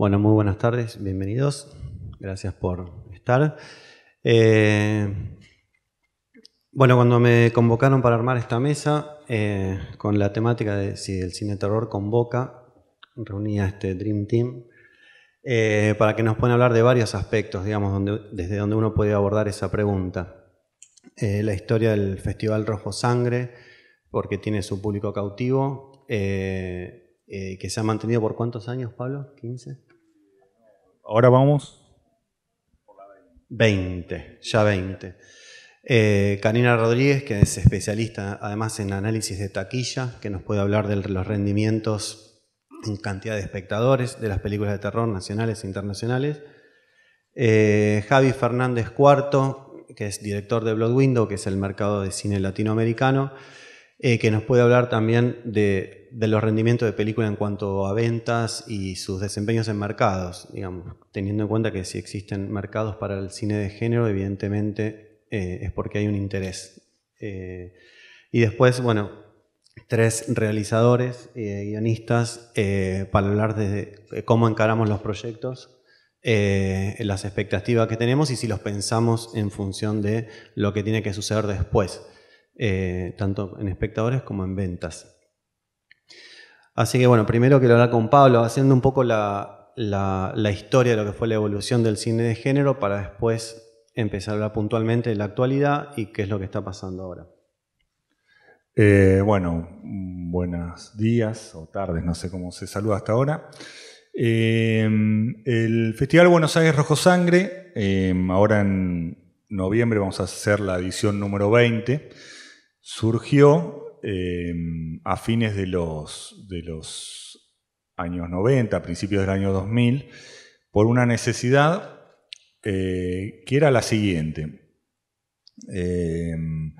Bueno, muy buenas tardes, bienvenidos. Gracias por estar. Bueno, cuando me convocaron para armar esta mesa, con la temática de si el cine terror convoca, reuní a este Dream Team para que nos puedan hablar de varios aspectos, digamos, desde donde uno puede abordar esa pregunta. La historia del Festival Rojo Sangre, porque tiene su público cautivo, que se ha mantenido por ¿cuántos años, Pablo? ¿15? Ahora vamos. 20, ya 20. Karina Rodríguez, que es especialista además en análisis de taquilla, que nos puede hablar de los rendimientos en cantidad de espectadores de las películas de terror nacionales e internacionales. Javi Fernández Cuarto, que es director de Blood Window, que es el mercado de cine latinoamericano, que nos puede hablar también de los rendimientos de película en cuanto a ventas y sus desempeños en mercados, digamos, teniendo en cuenta que si existen mercados para el cine de género, evidentemente es porque hay un interés. Y después, bueno, 3 realizadores, guionistas, para hablar de cómo encaramos los proyectos, las expectativas que tenemos y si los pensamos en función de lo que tiene que suceder después. Tanto en espectadores como en ventas. Así que bueno, primero quiero hablar con Pablo, haciendo un poco la historia de lo que fue la evolución del cine de género para después empezar a hablar puntualmente de la actualidad y qué es lo que está pasando ahora. Buenos días o tardes, no sé cómo se saluda hasta ahora. El Festival Buenos Aires Rojo Sangre, ahora en noviembre vamos a hacer la edición número 20. Surgió a fines de los años 90, a principios del año 2000, por una necesidad que era la siguiente. En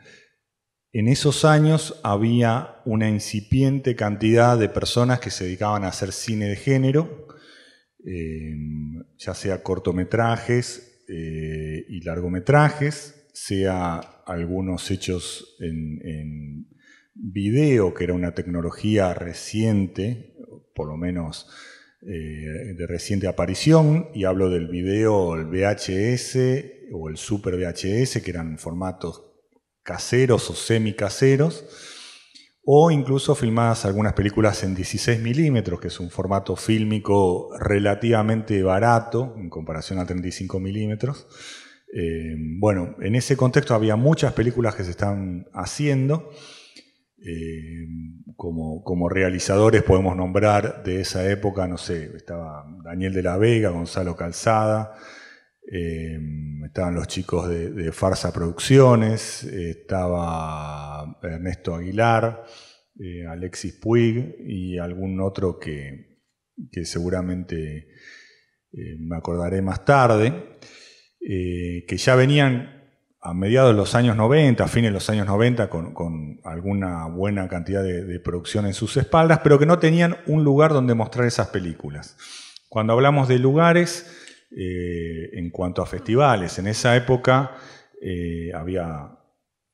esos años había una incipiente cantidad de personas que se dedicaban a hacer cine de género, ya sea cortometrajes y largometrajes, sea algunos hechos en video, que era una tecnología reciente, por lo menos de reciente aparición, y hablo del video, el VHS o el Super VHS, que eran formatos caseros o semicaseros, o incluso filmadas algunas películas en 16 milímetros, que es un formato fílmico relativamente barato en comparación a 35 milímetros. En ese contexto había muchas películas que se estaban haciendo. Como realizadores podemos nombrar de esa época, no sé, estaba Daniel de la Vega, Gonzalo Calzada, estaban los chicos de Farsa Producciones, estaba Ernesto Aguilar, Alexis Puig y algún otro que seguramente me acordaré más tarde, que ya venían a mediados de los años 90, a fines de los años 90, con alguna buena cantidad de producción en sus espaldas, pero que no tenían un lugar donde mostrar esas películas. Cuando hablamos de lugares, en cuanto a festivales, en esa época había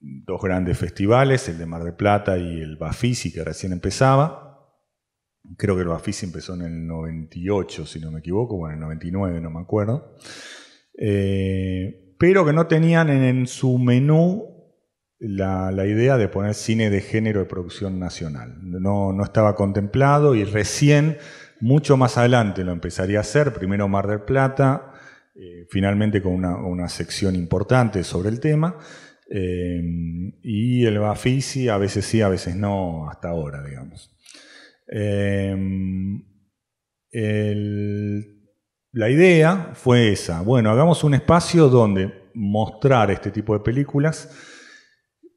2 grandes festivales, el de Mar del Plata y el Bafisi, que recién empezaba. Creo que el Bafisi empezó en el 98, si no me equivoco, o en el 99, no me acuerdo. Pero que no tenían en su menú la idea de poner cine de género de producción nacional. No estaba contemplado y recién, mucho más adelante, lo empezaría a hacer. Primero Mar del Plata, finalmente con una sección importante sobre el tema. Y el Bafisi, a veces sí, a veces no, hasta ahora, digamos. La idea fue esa. Bueno, hagamos un espacio donde mostrar este tipo de películas,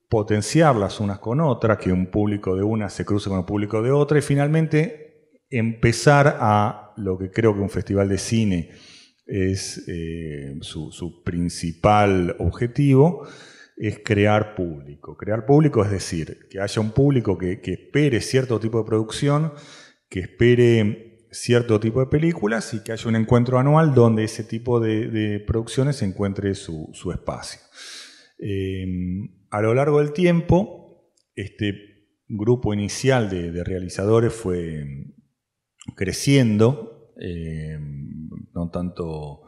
potenciarlas unas con otras, que un público de una se cruce con el público de otra, y finalmente empezar a lo que creo que un festival de cine es su principal objetivo, es crear público. Crear público es decir, que haya un público que espere cierto tipo de producción, que espere cierto tipo de películas y que haya un encuentro anual donde ese tipo de producciones encuentre su espacio. A lo largo del tiempo, este grupo inicial de realizadores fue creciendo. no tanto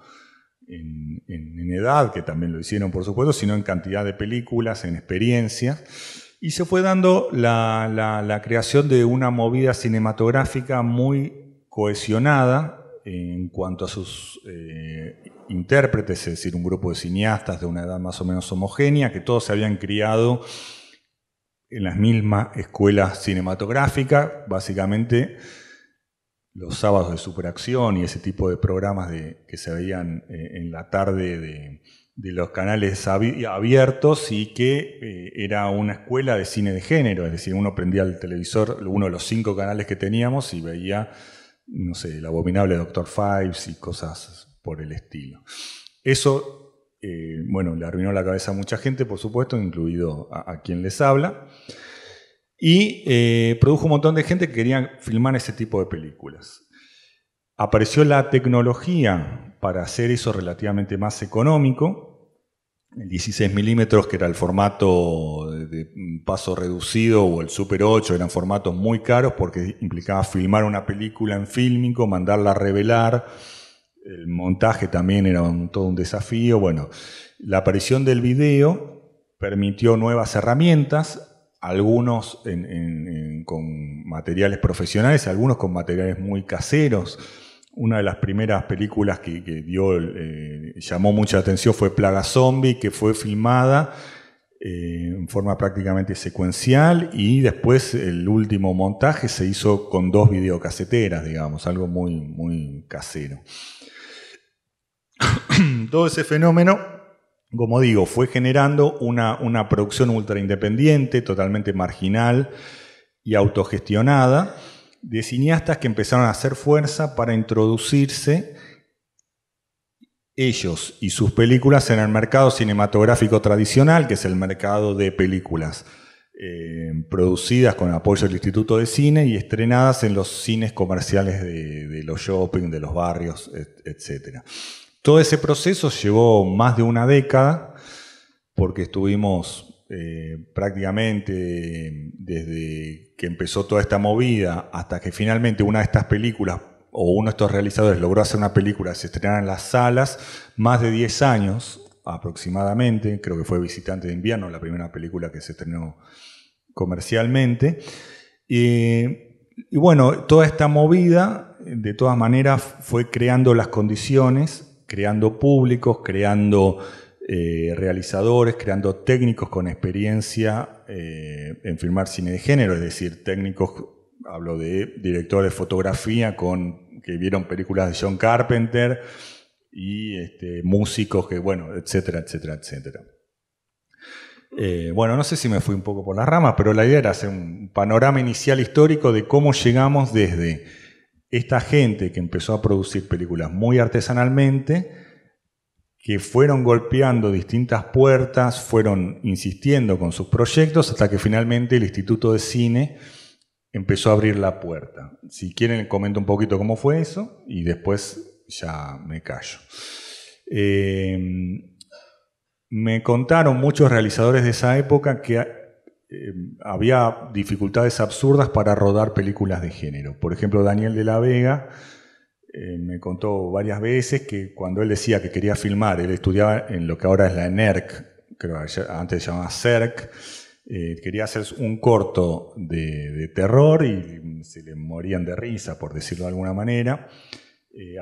en edad, que también lo hicieron por supuesto, sino en cantidad de películas, en experiencias. Y se fue dando la creación de una movida cinematográfica muy cohesionada en cuanto a sus intérpretes, es decir, un grupo de cineastas de una edad más o menos homogénea, que todos se habían criado en las mismas escuelas cinematográficas, básicamente los sábados de Superacción y ese tipo de programas que se veían en la tarde de los canales abiertos, y que era una escuela de cine de género, es decir, uno prendía el televisor, uno de los 5 canales que teníamos, y veía, no sé, el abominable Dr. Fives y cosas por el estilo. Eso, bueno, le arruinó la cabeza a mucha gente, por supuesto, incluido a quien les habla. Y produjo un montón de gente que quería filmar ese tipo de películas. Apareció la tecnología para hacer eso relativamente más económico. El 16 milímetros, que era el formato de paso reducido, o el Super 8, eran formatos muy caros porque implicaba filmar una película en fílmico, mandarla a revelar. El montaje también era todo un desafío. Bueno, la aparición del video permitió nuevas herramientas, algunos con materiales profesionales, algunos con materiales muy caseros. Una de las primeras películas que llamó mucha atención fue Plaga Zombie, que fue filmada en forma prácticamente secuencial, y después el último montaje se hizo con 2 videocaseteras, digamos, algo muy, muy casero. Todo ese fenómeno, como digo, fue generando una producción ultra independiente, totalmente marginal y autogestionada, de cineastas que empezaron a hacer fuerza para introducirse ellos y sus películas en el mercado cinematográfico tradicional, que es el mercado de películas producidas con el apoyo del Instituto de Cine y estrenadas en los cines comerciales de los shopping, de los barrios, etc. Todo ese proceso llevó más de una década, porque estuvimos prácticamente desde que empezó toda esta movida hasta que finalmente una de estas películas o uno de estos realizadores logró hacer una película que se estrenara en las salas, más de 10 años aproximadamente. Creo que fue Visitante de Invierno, la primera película que se estrenó comercialmente. Y bueno, toda esta movida de todas maneras fue creando las condiciones, creando públicos, creando realizadores, creando técnicos con experiencia en filmar cine de género, es decir, técnicos, hablo de directores de fotografía que vieron películas de John Carpenter, y músicos que, bueno, etcétera, etcétera, etcétera. Bueno, no sé si me fui un poco por las ramas, pero la idea era hacer un panorama inicial histórico de cómo llegamos desde esta gente que empezó a producir películas muy artesanalmente, que fueron golpeando distintas puertas, fueron insistiendo con sus proyectos, hasta que finalmente el Instituto de Cine empezó a abrir la puerta. Si quieren, comento un poquito cómo fue eso y después ya me callo. Me contaron muchos realizadores de esa época que había dificultades absurdas para rodar películas de género. Por ejemplo, Daniel de la Vega me contó varias veces que cuando él decía que quería filmar, él estudiaba en lo que ahora es la ENERC, creo que antes se llamaba CERC, quería hacer un corto de terror y se le morían de risa, por decirlo de alguna manera.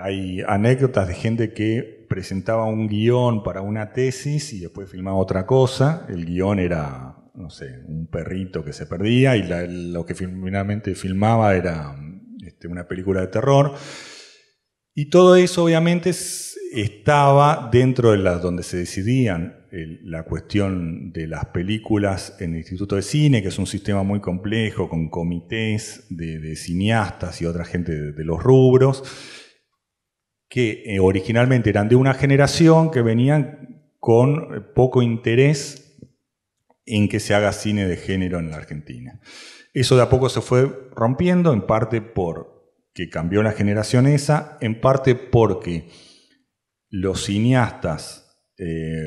Hay anécdotas de gente que presentaba un guión para una tesis y después filmaba otra cosa. El guión era, no sé, un perrito que se perdía, y lo que finalmente filmaba era una película de terror. Y todo eso obviamente estaba dentro de donde se decidían la cuestión de las películas en el Instituto de Cine, que es un sistema muy complejo, con comités de cineastas y otra gente de los rubros, que originalmente eran de una generación que venían con poco interés en que se haga cine de género en la Argentina. Eso de a poco se fue rompiendo, en parte porque cambió la generación esa, en parte porque los cineastas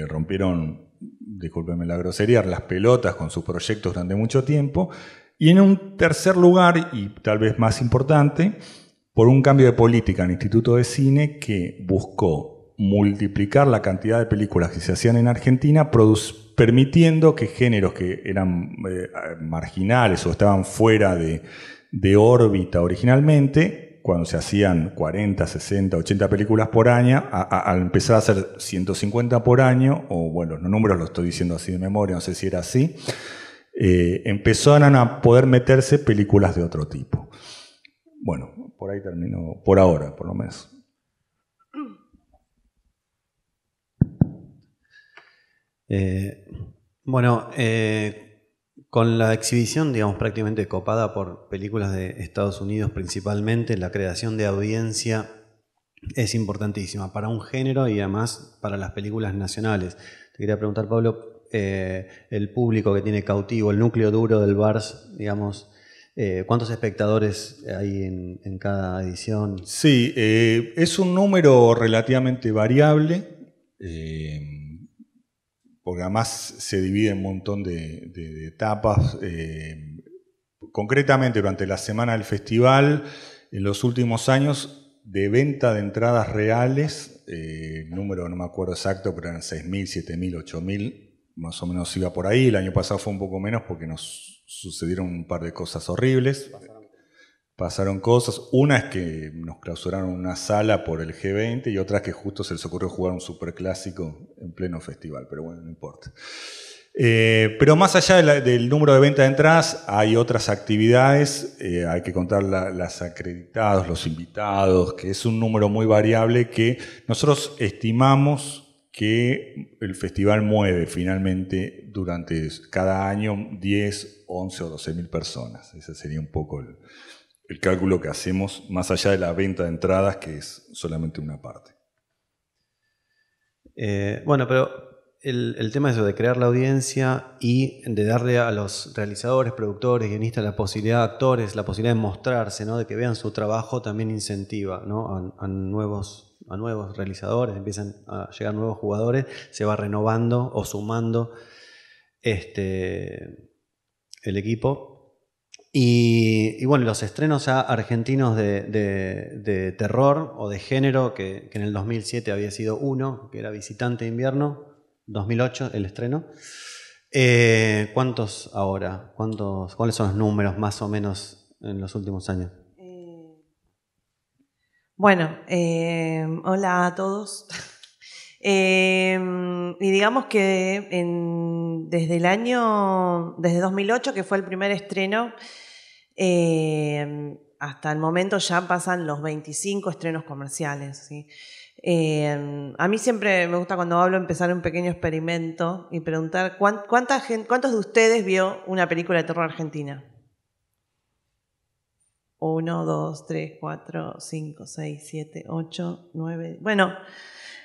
rompieron, discúlpenme la grosería, las pelotas con sus proyectos durante mucho tiempo. Y en un tercer lugar, y tal vez más importante, por un cambio de política en el Instituto de Cine que buscó multiplicar la cantidad de películas que se hacían en Argentina, permitiendo que géneros que eran marginales o estaban fuera de órbita originalmente, cuando se hacían 40, 60, 80 películas por año, al empezar a hacer 150 por año, o bueno, los números los estoy diciendo así de memoria, no sé si era así, empezaron a poder meterse películas de otro tipo. Bueno, por ahí termino, por ahora, por lo menos. Con la exhibición, digamos, prácticamente copada por películas de Estados Unidos principalmente, la creación de audiencia es importantísima para un género y además para las películas nacionales. Te quería preguntar, Pablo, el público que tiene cautivo, el núcleo duro del VARS, digamos, ¿cuántos espectadores hay en cada edición? Sí, es un número relativamente variable, porque además se divide en un montón de etapas. Concretamente, durante la semana del festival, en los últimos años, de venta de entradas reales, el número no me acuerdo exacto, pero eran 6.000, 7.000, 8.000, más o menos iba por ahí. El año pasado fue un poco menos porque nos sucedieron un par de cosas horribles. Pasaron cosas. Una es que nos clausuraron una sala por el G20 y otra es que justo se les ocurrió jugar un superclásico en pleno festival, pero bueno, no importa. Pero más allá del número de venta de entradas, hay otras actividades, hay que contar las acreditados, los invitados, que es un número muy variable que nosotros estimamos que el festival mueve finalmente durante cada año 10, 11 o 12.000 personas. Ese sería un poco el cálculo que hacemos, más allá de la venta de entradas, que es solamente una parte. Pero el tema es eso, de crear la audiencia y de darle a los realizadores, productores, guionistas la posibilidad, actores, la posibilidad de mostrarse, ¿no? De que vean su trabajo, también incentiva, ¿no? a nuevos realizadores, empiezan a llegar nuevos jugadores, se va renovando o sumando el equipo. Y bueno, los estrenos ya argentinos de terror o de género, que en el 2007 había sido uno, que era Visitante de Invierno, 2008 el estreno. ¿Cuántos ahora? ¿Cuáles son los números más o menos en los últimos años? Hola a todos. Y digamos que desde 2008, que fue el primer estreno, hasta el momento ya pasan los 25 estrenos comerciales, ¿sí? A mí siempre me gusta, cuando hablo, empezar un pequeño experimento y preguntar ¿cuántos de ustedes vio una película de terror argentina? 1, 2, 3, 4, 5, 6, 7, 8, 9... Bueno,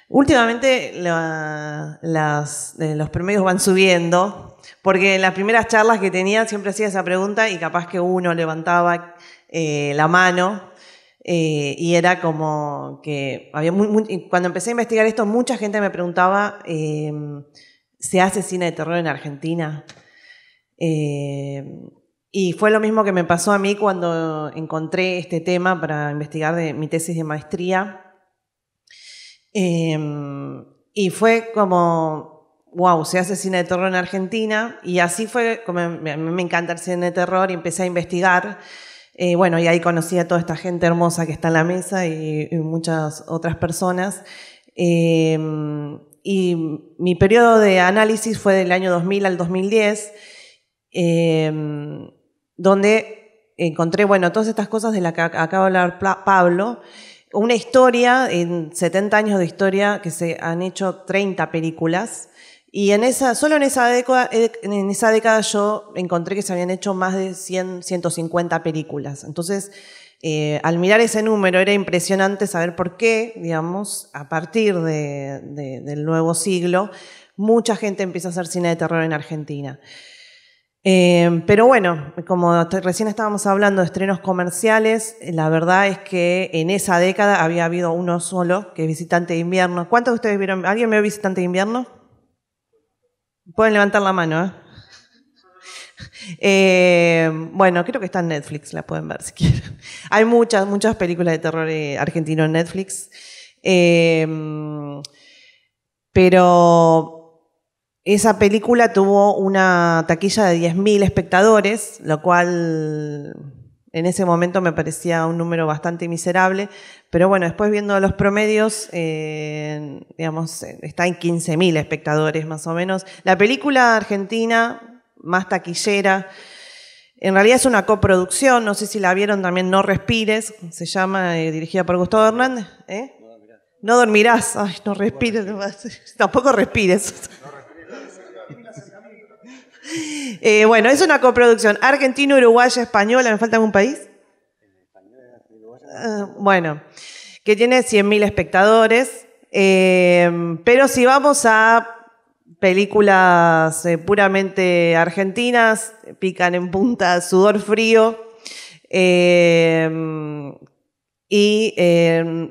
últimamente los promedios van subiendo, porque en las primeras charlas que tenía siempre hacía esa pregunta y capaz que uno levantaba la mano y era como que había cuando empecé a investigar esto, mucha gente me preguntaba, ¿se hace cine de terror en Argentina? Y fue lo mismo que me pasó a mí cuando encontré este tema para investigar de mi tesis de maestría. Y fue como, wow, se hace cine de terror en Argentina. Y así fue como a mí me encanta el cine de terror y empecé a investigar. Y ahí conocí a toda esta gente hermosa que está en la mesa y muchas otras personas. Y mi periodo de análisis fue del año 2000 al 2010, donde encontré, todas estas cosas de las que acaba de hablar Pablo. Una historia, en 70 años de historia, que se han hecho 30 películas. Y solo en esa década yo encontré que se habían hecho más de 100, 150 películas. Entonces, al mirar ese número era impresionante saber por qué, digamos, a partir del nuevo siglo, mucha gente empieza a hacer cine de terror en Argentina. Pero como recién estábamos hablando de estrenos comerciales, la verdad es que en esa década había habido uno solo, que es Visitante de Invierno. ¿Cuántos de ustedes vieron? ¿Alguien vio Visitante de Invierno? Pueden levantar la mano, Bueno, creo que está en Netflix, la pueden ver si quieren. Hay muchas películas de terror argentino en Netflix. Pero esa película tuvo una taquilla de 10.000 espectadores, lo cual en ese momento me parecía un número bastante miserable. Pero bueno, después viendo los promedios, digamos, está en 15.000 espectadores más o menos. La película argentina más taquillera, en realidad es una coproducción, no sé si la vieron también, No Respires, se llama, dirigida por Gustavo Hernández. No dormirás. Ay, no respires. Tampoco respires. Bueno, es una coproducción argentino, uruguaya, española. ¿Me falta algún país? Bueno, que tiene 100.000 espectadores. Pero si vamos a películas puramente argentinas, pican en punta Sudor Frío y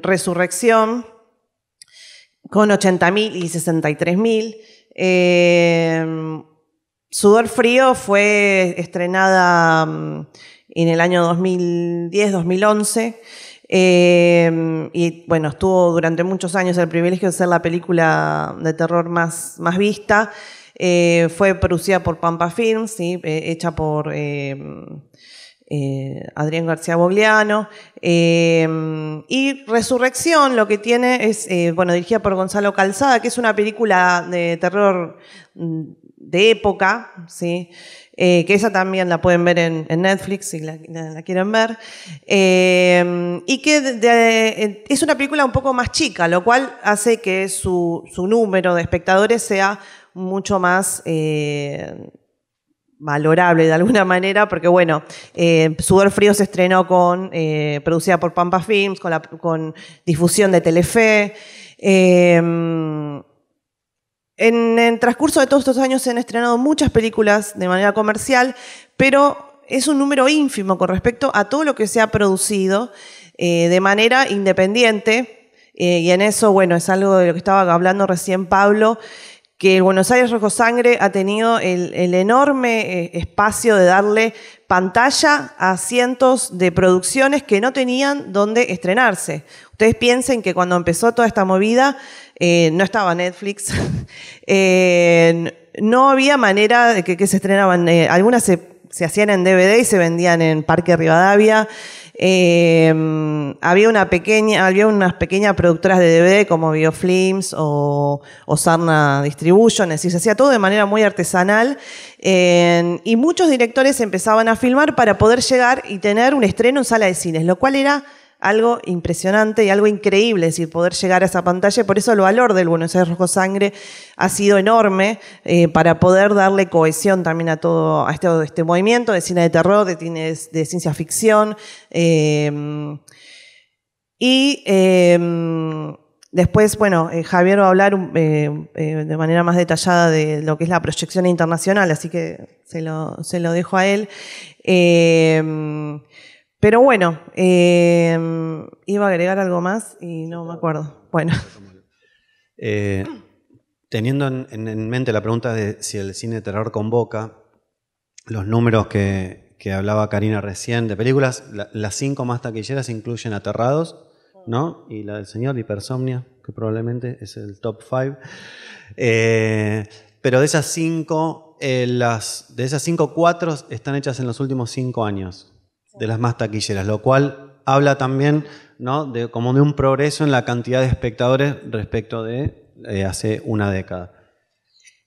Resurrección, con 80.000 y 63.000. Sudor Frío fue estrenada en el año 2010-2011 y bueno, estuvo durante muchos años el privilegio de ser la película de terror más vista. Fue producida por Pampa Films, ¿sí? Hecha por Adrián García Bogliano. Y Resurrección lo que tiene es, bueno, dirigida por Gonzalo Calzada, que es una película de terror de época, ¿sí? Que esa también la pueden ver en Netflix si la quieren ver. Y que es una película un poco más chica, lo cual hace que su número de espectadores sea mucho más valorable de alguna manera, porque bueno, Sudor Frío se estrenó producida por Pampa Films, con difusión de Telefe. En el transcurso de todos estos años se han estrenado muchas películas de manera comercial, pero es un número ínfimo con respecto a todo lo que se ha producido de manera independiente. Y en eso, bueno, es algo de lo que estaba hablando recién Pablo, que el Buenos Aires Rojo Sangre ha tenido el enorme espacio de darle pantalla a cientos de producciones que no tenían dónde estrenarse. Ustedes piensen que cuando empezó toda esta movida no estaba Netflix, no había manera de que se estrenaban. Algunas se hacían en DVD y se vendían en Parque Rivadavia. Había unas pequeñas productoras de DVD como Biofilms o Sarna Distribution, es decir, se hacía todo de manera muy artesanal, y muchos directores empezaban a filmar para poder llegar y tener un estreno en sala de cines, lo cual era algo impresionante y algo increíble, es decir, poder llegar a esa pantalla. Por eso el valor del Buenos Aires Rojo Sangre ha sido enorme, para poder darle cohesión también a todo este movimiento de cine de terror, de ciencia ficción. Después, bueno, Javier va a hablar de manera más detallada de lo que es la proyección internacional, así que se lo dejo a él. Pero bueno, iba a agregar algo más y no me acuerdo. Bueno. Teniendo en mente la pregunta de si el cine de terror convoca, los números que hablaba Karina recién de películas, las 5 más taquilleras incluyen Aterrados, ¿no? Y la del señor, Hipersomnia, que probablemente es el top 5. Pero de esas 5, 4 están hechas en los últimos 5 años, de las más taquilleras, lo cual habla también, ¿no?, como de un progreso en la cantidad de espectadores respecto de hace una década.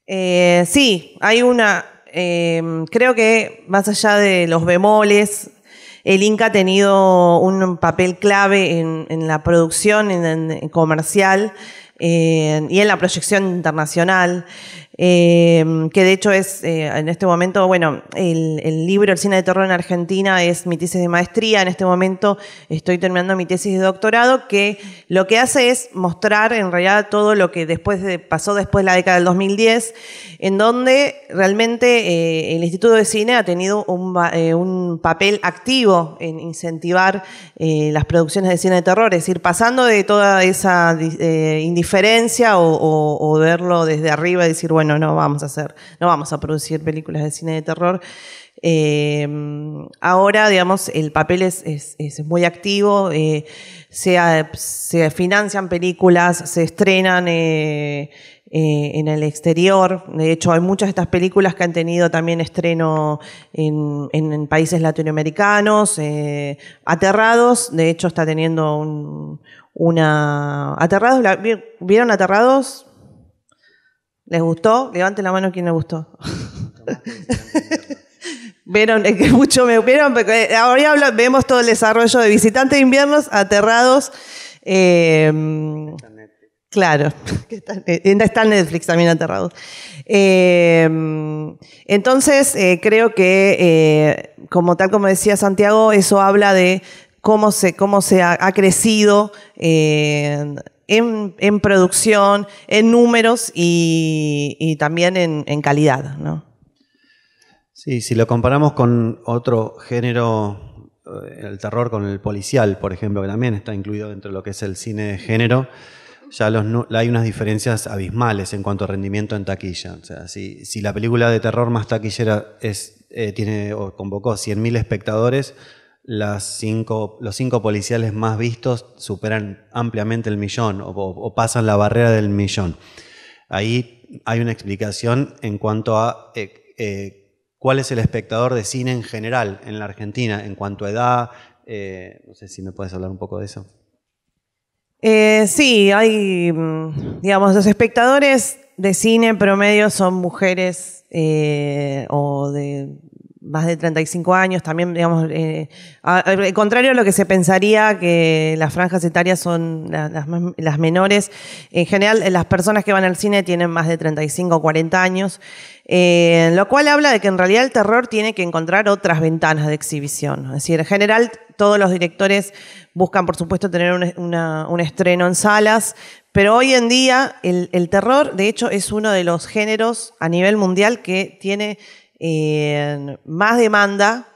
Sí, hay creo que más allá de los bemoles, el Inca ha tenido un papel clave en la producción en comercial y en la proyección internacional. Que de hecho es, en este momento, bueno, el libro El cine de terror en Argentina es mi tesis de maestría. En este momento estoy terminando mi tesis de doctorado, que lo que hace es mostrar en realidad todo lo que pasó después de la década del 2010, en donde realmente el Instituto de Cine ha tenido un papel activo en incentivar las producciones de cine de terror, es decir, pasando de toda esa indiferencia o verlo desde arriba y decir, bueno, bueno, no vamos a producir películas de cine de terror. Ahora, digamos, el papel es muy activo, se financian películas, se estrenan en el exterior. De hecho, hay muchas de estas películas que han tenido también estreno en países latinoamericanos. Aterrados, de hecho, está teniendo Aterrados, ¿vieron Aterrados? ¿Les gustó? Levanten la mano quien le gustó. Vieron, que mucho me vieron, porque ahora vemos todo el desarrollo de Visitantes de Inviernos, Aterrados. Claro, está en Netflix también Aterrados. Entonces, creo que, como decía Santiago, eso habla de cómo se ha crecido en producción, en números y también en calidad, ¿no? Sí, si lo comparamos con otro género, el terror con el policial, por ejemplo, que también está incluido dentro de lo que es el cine de género, ya hay unas diferencias abismales en cuanto a rendimiento en taquilla. O sea, si la película de terror más taquillera convocó 100.000 espectadores, los cinco policiales más vistos superan ampliamente el millón o pasan la barrera del millón. Ahí hay una explicación en cuanto a cuál es el espectador de cine en general en la Argentina, en cuanto a edad. No sé si me puedes hablar un poco de eso. Sí, hay, digamos, los espectadores de cine promedio son mujeres o de más de 35 años, también, digamos, al contrario a lo que se pensaría, que las franjas etarias son las menores. En general, las personas que van al cine tienen más de 35 o 40 años, lo cual habla de que en realidad el terror tiene que encontrar otras ventanas de exhibición. Es decir, en general, todos los directores buscan, por supuesto, tener un estreno en salas, pero hoy en día el terror, de hecho, es uno de los géneros a nivel mundial que tiene más demanda,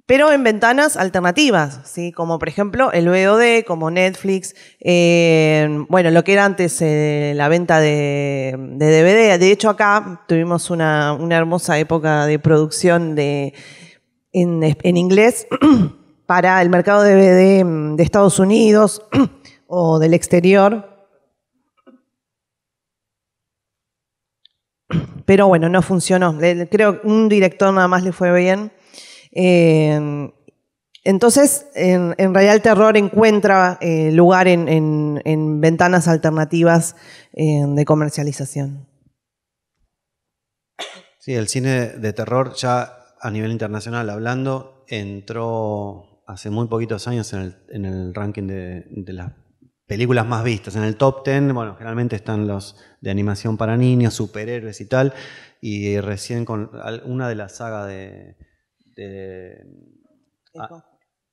pero en ventanas alternativas, ¿sí? Como por ejemplo el VOD, como Netflix, bueno, lo que era antes la venta de DVD. De hecho, acá tuvimos una hermosa época de producción en inglés para el mercado de DVD de Estados Unidos o del exterior. Pero bueno, no funcionó. Creo que un director nada más le fue bien. Entonces, en realidad el terror encuentra lugar en ventanas alternativas de comercialización. Sí, el cine de terror ya a nivel internacional hablando entró hace muy poquitos años en el ranking de las películas más vistas. En el top 10, bueno, generalmente están los de animación para niños, superhéroes y tal, y recién con una de la saga el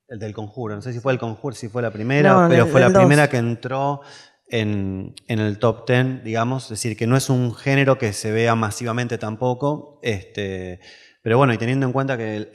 del Conjuro. No sé si fue el Conjuro, si fue la primera, pero fue la primera que entró en el top 10, digamos. Es decir, que no es un género que se vea masivamente tampoco, pero bueno, y teniendo en cuenta que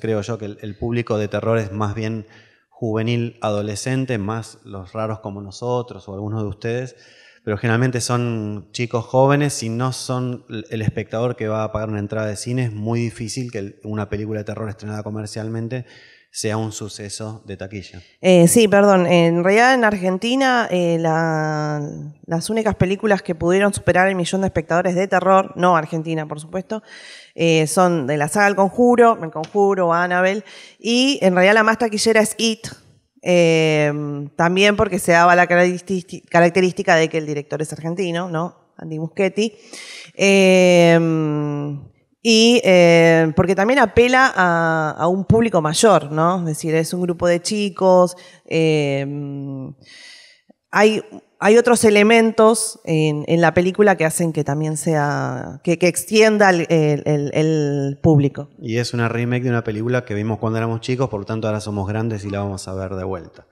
creo yo que el público de terror es más bien juvenil, adolescente, más los raros como nosotros o algunos de ustedes, pero generalmente son chicos jóvenes. Si no son el espectador que va a pagar una entrada de cine, es muy difícil que una película de terror estrenada comercialmente sea un suceso de taquilla. Sí, perdón. En realidad en Argentina las únicas películas que pudieron superar el millón de espectadores de terror, no Argentina por supuesto, son de la saga El Conjuro, Annabelle, y en realidad la más taquillera es It, también porque se daba la característica de que el director es argentino, ¿no? Andy Muschietti. Y porque también apela a un público mayor, ¿no? Es decir, es un grupo de chicos. Hay otros elementos en la película que hacen que también sea, que extienda el público. Y es una remake de una película que vimos cuando éramos chicos, por lo tanto ahora somos grandes y la vamos a ver de vuelta.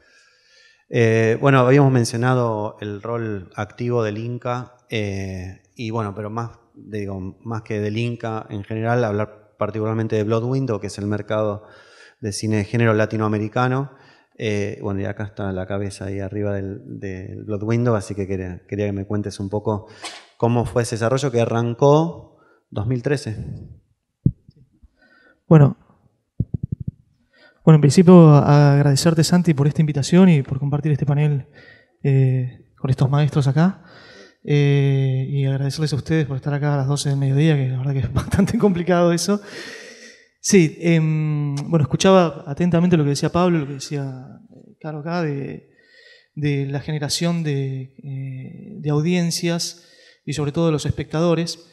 Bueno, habíamos mencionado el rol activo del Inca, y bueno, pero más que del Inca en general, hablar particularmente de Blood Window, que es el mercado de cine de género latinoamericano. Bueno, y acá está la cabeza ahí arriba del Blood Window, así que quería que me cuentes un poco cómo fue ese desarrollo que arrancó 2013. Bueno, en principio agradecerte, Santi, por esta invitación y por compartir este panel con estos maestros acá. Y agradecerles a ustedes por estar acá a las 12 del mediodía, que la verdad que es bastante complicado eso. Sí, bueno, escuchaba atentamente lo que decía Pablo, lo que decía Caro acá, de la generación de audiencias y sobre todo de los espectadores.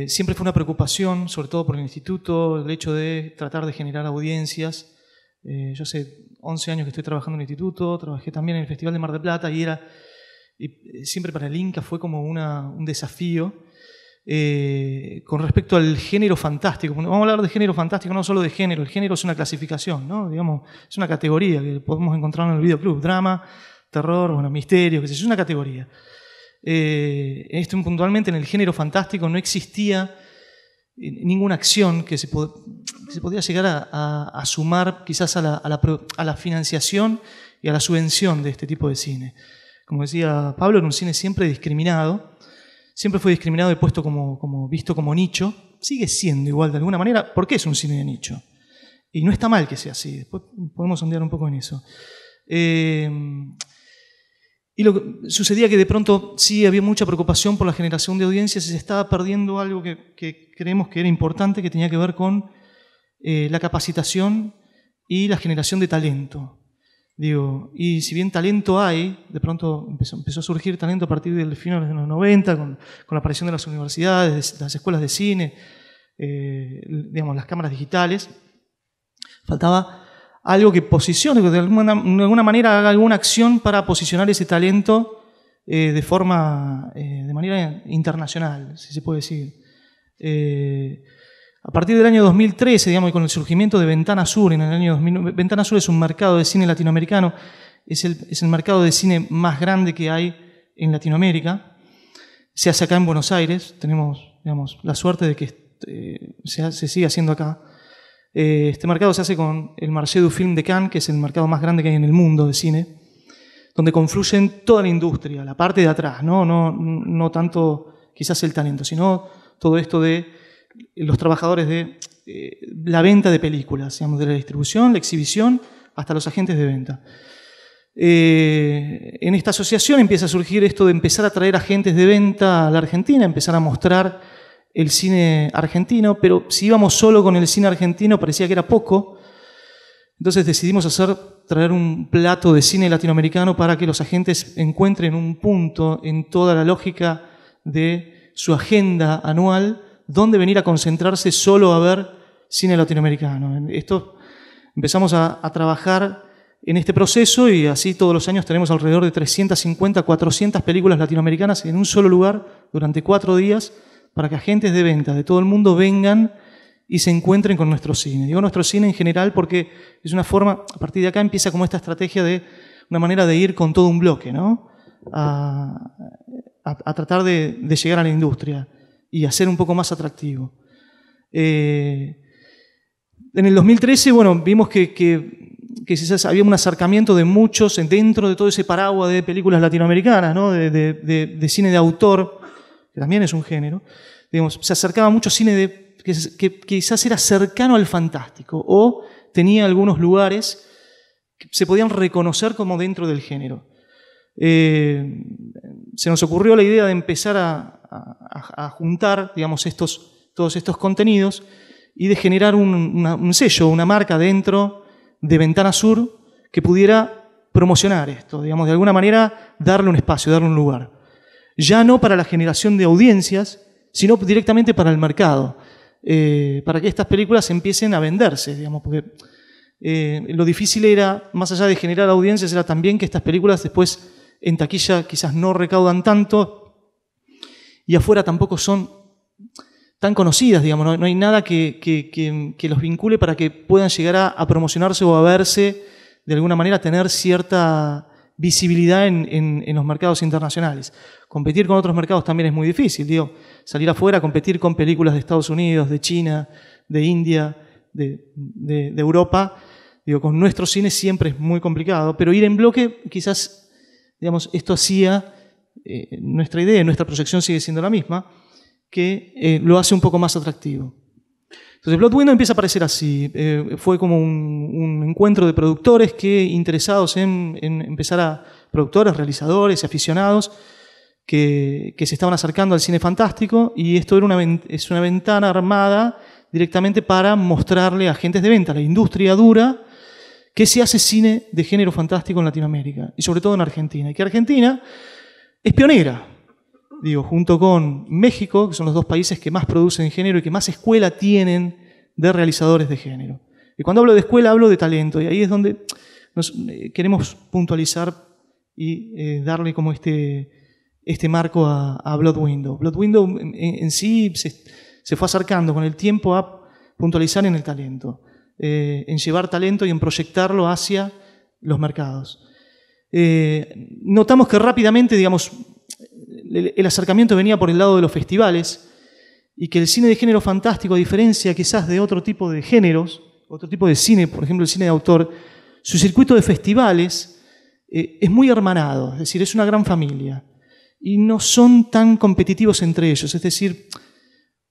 Siempre fue una preocupación, sobre todo por el instituto, el hecho de tratar de generar audiencias. Yo hace 11 años que estoy trabajando en el instituto, trabajé también en el Festival de Mar del Plata y siempre para el Inca fue como un desafío con respecto al género fantástico. Vamos a hablar de género fantástico, no solo de género. El género es una clasificación, ¿no? Digamos, es una categoría que podemos encontrar en el videoclub. Drama, terror, bueno, misterio, qué sé yo, es una categoría. Puntualmente en el género fantástico no existía ninguna acción que se podía llegar a sumar quizás a la financiación y a la subvención de este tipo de cine. Como decía Pablo, era un cine siempre discriminado, siempre fue discriminado y puesto visto como nicho, sigue siendo igual de alguna manera, porque es un cine de nicho. Y no está mal que sea así, después podemos sondear un poco en eso. Y sucedía que de pronto sí había mucha preocupación por la generación de audiencias y se estaba perdiendo algo que creemos que era importante, que tenía que ver con la capacitación y la generación de talento. Y si bien talento hay, de pronto empezó a surgir talento a partir del final de los 90, con la aparición de las universidades, de las escuelas de cine, las cámaras digitales. Faltaba algo que posicione, que de alguna manera haga alguna acción para posicionar ese talento de manera internacional, si se puede decir. A partir del año 2013, y con el surgimiento de Ventana Sur, en el año 2000, Ventana Sur es un mercado de cine latinoamericano, es el mercado de cine más grande que hay en Latinoamérica. Se hace acá en Buenos Aires, tenemos la suerte de que se sigue haciendo acá. Este mercado se hace con el Marché du Film de Cannes, que es el mercado más grande que hay en el mundo de cine, donde confluyen toda la industria, la parte de atrás, no tanto quizás el talento, sino todo esto de los trabajadores de la venta de películas, de la distribución, la exhibición, hasta los agentes de venta. En esta asociación empieza a surgir esto de empezar a traer agentes de venta a la Argentina, empezar a mostrar el cine argentino, pero si íbamos solo con el cine argentino parecía que era poco. Entonces decidimos traer un plato de cine latinoamericano para que los agentes encuentren un punto en toda la lógica de su agenda anual donde venir a concentrarse solo a ver cine latinoamericano. Empezamos a trabajar en este proceso y así todos los años tenemos alrededor de 350, 400 películas latinoamericanas en un solo lugar durante 4 días para que agentes de venta de todo el mundo vengan y se encuentren con nuestro cine. Digo nuestro cine en general porque es una forma, a partir de acá empieza como esta estrategia de una manera de ir con todo un bloque, ¿no? A tratar de llegar a la industria y hacer un poco más atractivo. En el 2013, vimos que quizás había un acercamiento de muchos dentro de todo ese paraguas de películas latinoamericanas, ¿no? de cine de autor, que también es un género. Se acercaba mucho cine que quizás era cercano al fantástico o tenía algunos lugares que se podían reconocer como dentro del género. Se nos ocurrió la idea de empezar a juntar, todos estos contenidos y de generar un sello, una marca dentro de Ventana Sur que pudiera promocionar esto, de alguna manera darle un espacio, darle un lugar. Ya no para la generación de audiencias, sino directamente para el mercado, para que estas películas empiecen a venderse, porque lo difícil era, más allá de generar audiencias, era también que estas películas después en taquilla quizás no recaudan tanto y afuera tampoco son tan conocidas, no hay nada que los vincule para que puedan llegar a promocionarse o a verse, de alguna manera tener cierta visibilidad en los mercados internacionales. Competir con otros mercados también es muy difícil, salir afuera, competir con películas de Estados Unidos, de China, de India, de Europa, Digo, con nuestro cine siempre es muy complicado, pero ir en bloque quizás, digamos, esto hacía, nuestra idea, nuestra proyección sigue siendo la misma, que lo hace un poco más atractivo. Entonces, Blood Window empieza a aparecer así. Fue como un encuentro de productores que interesados en empezar a... productores, realizadores, aficionados, que se estaban acercando al cine fantástico, y esto era es una ventana armada directamente para mostrarle a agentes de venta, a la industria dura, que se hace cine de género fantástico en Latinoamérica, y sobre todo en Argentina. Y que Argentina es pionera, digo, junto con México, que son los dos países que más producen género y que más escuela tienen de realizadores de género. Y cuando hablo de escuela, hablo de talento, y ahí es donde nos queremos puntualizar y darle como este marco a Blood Window. Blood Window en sí se fue acercando con el tiempo a puntualizar en el talento, en llevar talento y en proyectarlo hacia los mercados. Notamos que rápidamente, digamos, el acercamiento venía por el lado de los festivales, y que el cine de género fantástico, a diferencia quizás de otro tipo de géneros, otro tipo de cine, por ejemplo el cine de autor, su circuito de festivales es muy hermanado, es decir, es una gran familia, y no son tan competitivos entre ellos, es decir,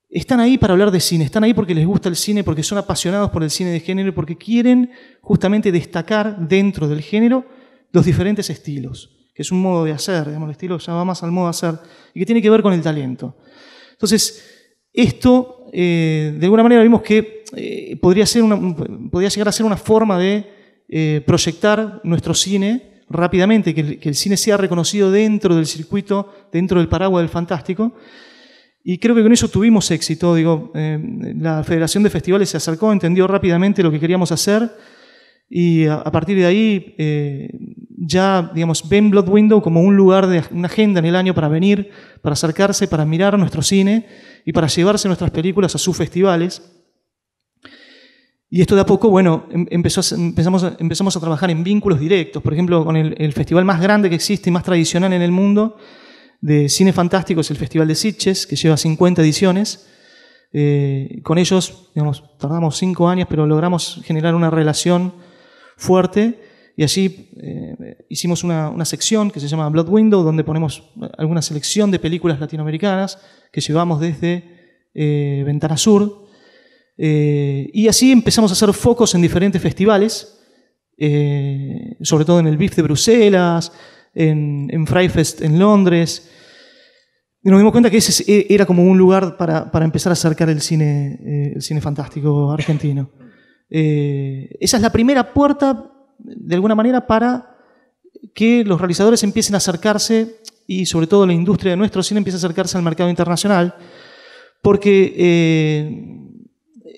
están ahí para hablar de cine, están ahí porque les gusta el cine, porque son apasionados por el cine de género, porque quieren justamente destacar dentro del género los diferentes estilos, que es un modo de hacer, digamos, el estilo ya va más al modo de hacer, y que tiene que ver con el talento. Entonces, esto, de alguna manera vimos que podría llegar a ser una forma de proyectar nuestro cine rápidamente, que el cine sea reconocido dentro del circuito, dentro del paraguas del fantástico. Y creo que con eso tuvimos éxito. Digo, la Federación de Festivales se acercó, entendió rápidamente lo que queríamos hacer, y a partir de ahí ya, digamos, ven Blood Window como un lugar de una agenda en el año para venir, para acercarse, para mirar nuestro cine y para llevarse nuestras películas a sus festivales. Y esto de a poco, bueno, empezamos a trabajar en vínculos directos. Por ejemplo, con el festival más grande que existe y más tradicional en el mundo de cine fantástico es el Festival de Sitges, que lleva 50 ediciones. Con ellos, digamos, tardamos 5 años, pero logramos generar una relación fuerte, y allí hicimos una sección que se llama Blood Window, donde ponemos alguna selección de películas latinoamericanas que llevamos desde Ventana Sur, y así empezamos a hacer focos en diferentes festivales, sobre todo en el BIF de Bruselas, en Fryfest en Londres, y nos dimos cuenta que ese era como un lugar para empezar a acercar el cine fantástico argentino. Esa es la primera puerta, de alguna manera, para que los realizadores empiecen a acercarse, y sobre todo la industria de nuestro cine empiece a acercarse al mercado internacional, porque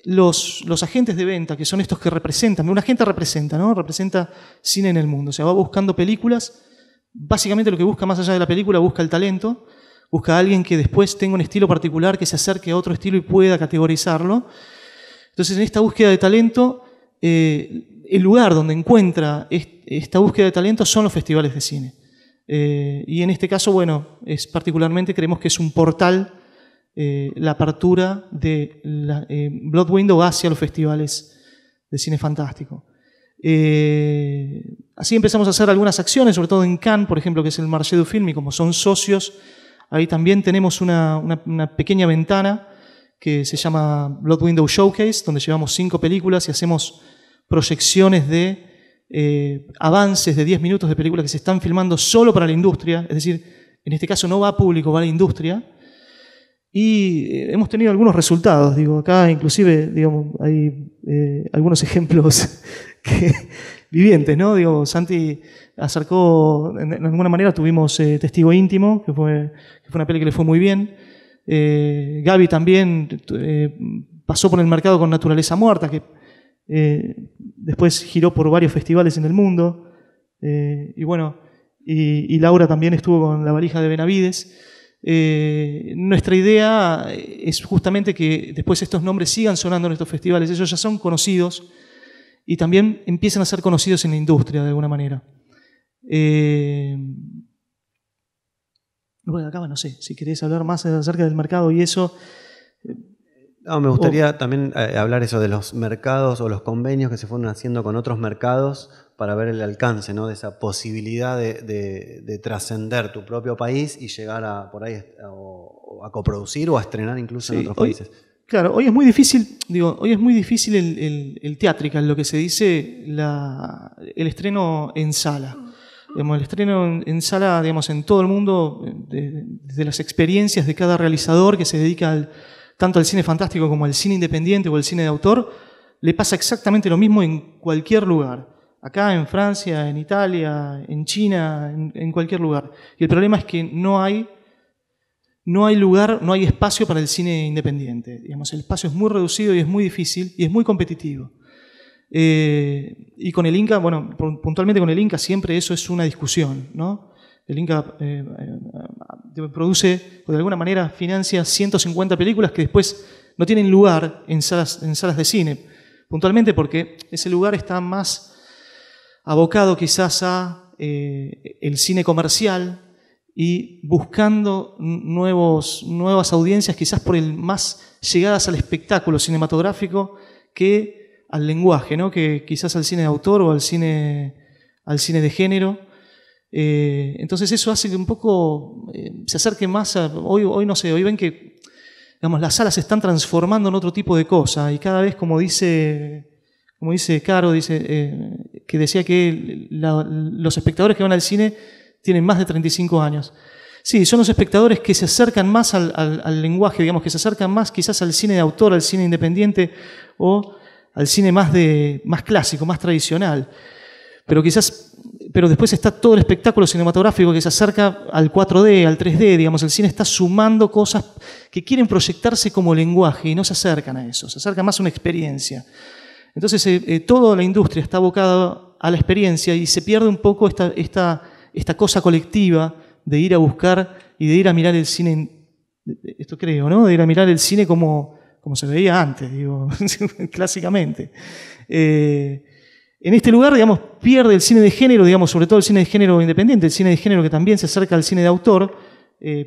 los agentes de venta, que son estos que representan, un agente representa, ¿no? Representa cine en el mundo, o sea, va buscando películas, básicamente lo que busca más allá de la película, busca el talento, busca a alguien que después tenga un estilo particular, que se acerque a otro estilo y pueda categorizarlo. Entonces, en esta búsqueda de talento, el lugar donde encuentra esta búsqueda de talento son los festivales de cine. Y en este caso, bueno, creemos que es un portal, la apertura de Blood Window hacia los festivales de cine fantástico. Así empezamos a hacer algunas acciones, sobre todo en Cannes, por ejemplo, que es el Marché du Film, y como son socios, ahí también tenemos una pequeña ventana que se llama Blood Window Showcase, donde llevamos 5 películas y hacemos proyecciones de avances de 10 minutos de películas que se están filmando solo para la industria, es decir, en este caso no va a público, va a la industria, y hemos tenido algunos resultados. Digo, acá inclusive, digamos, hay algunos ejemplos vivientes, ¿no? Digo, Santi acercó, de alguna manera tuvimos Testigo Íntimo, que fue una peli que le fue muy bien. Gaby también pasó por el mercado con Naturaleza Muerta, que después giró por varios festivales en el mundo. Y bueno, y Laura también estuvo con La Valija de Benavides. Nuestra idea es justamente que después estos nombres sigan sonando en estos festivales. Ellos ya son conocidos y también empiezan a ser conocidos en la industria de alguna manera. Bueno, acá no sé, si querés hablar más acerca del mercado y eso. No, me gustaría también hablar eso de los mercados o los convenios que se fueron haciendo con otros mercados para ver el alcance, ¿no? De esa posibilidad de trascender tu propio país y llegar a por ahí a coproducir o a estrenar incluso en otros países. Claro, hoy es muy difícil, el theatrical, lo que se dice, el estreno en sala. Digamos, el estreno en sala, digamos, en todo el mundo, desde las experiencias de cada realizador que se dedica tanto al cine fantástico como al cine independiente o al cine de autor, le pasa exactamente lo mismo en cualquier lugar. Acá, en Francia, en Italia, en China, en cualquier lugar. Y el problema es que no hay lugar, no hay espacio para el cine independiente. Digamos, el espacio es muy reducido y es muy difícil y es muy competitivo. Y con el Inca, bueno, puntualmente con el Inca siempre eso es una discusión, ¿no? El Inca produce, o de alguna manera financia 150 películas que después no tienen lugar en salas de cine. Puntualmente porque ese lugar está más abocado quizás a el cine comercial y buscando nuevas audiencias, quizás por más llegadas al espectáculo cinematográfico que al lenguaje, ¿no? Que quizás al cine de autor o al cine de género. Entonces eso hace que un poco se acerque más a... Hoy no sé, hoy ven que digamos, las salas se están transformando en otro tipo de cosa y cada vez, como dice Caro, que decía que los espectadores que van al cine tienen más de 35 años. Sí, son los espectadores que se acercan más al lenguaje, digamos, que se acercan más quizás al cine de autor, al cine independiente o al cine más clásico, más tradicional. Pero después está todo el espectáculo cinematográfico que se acerca al 4D, al 3D, digamos, el cine está sumando cosas que quieren proyectarse como lenguaje y no se acercan a eso, se acerca más a una experiencia. Entonces, toda la industria está abocada a la experiencia y se pierde un poco esta cosa colectiva de ir a buscar y de ir a mirar el cine, esto creo, ¿no? De ir a mirar el cine como se veía antes, digo, clásicamente. En este lugar, digamos, pierde el cine de género, digamos, sobre todo el cine de género independiente, el cine de género que también se acerca al cine de autor,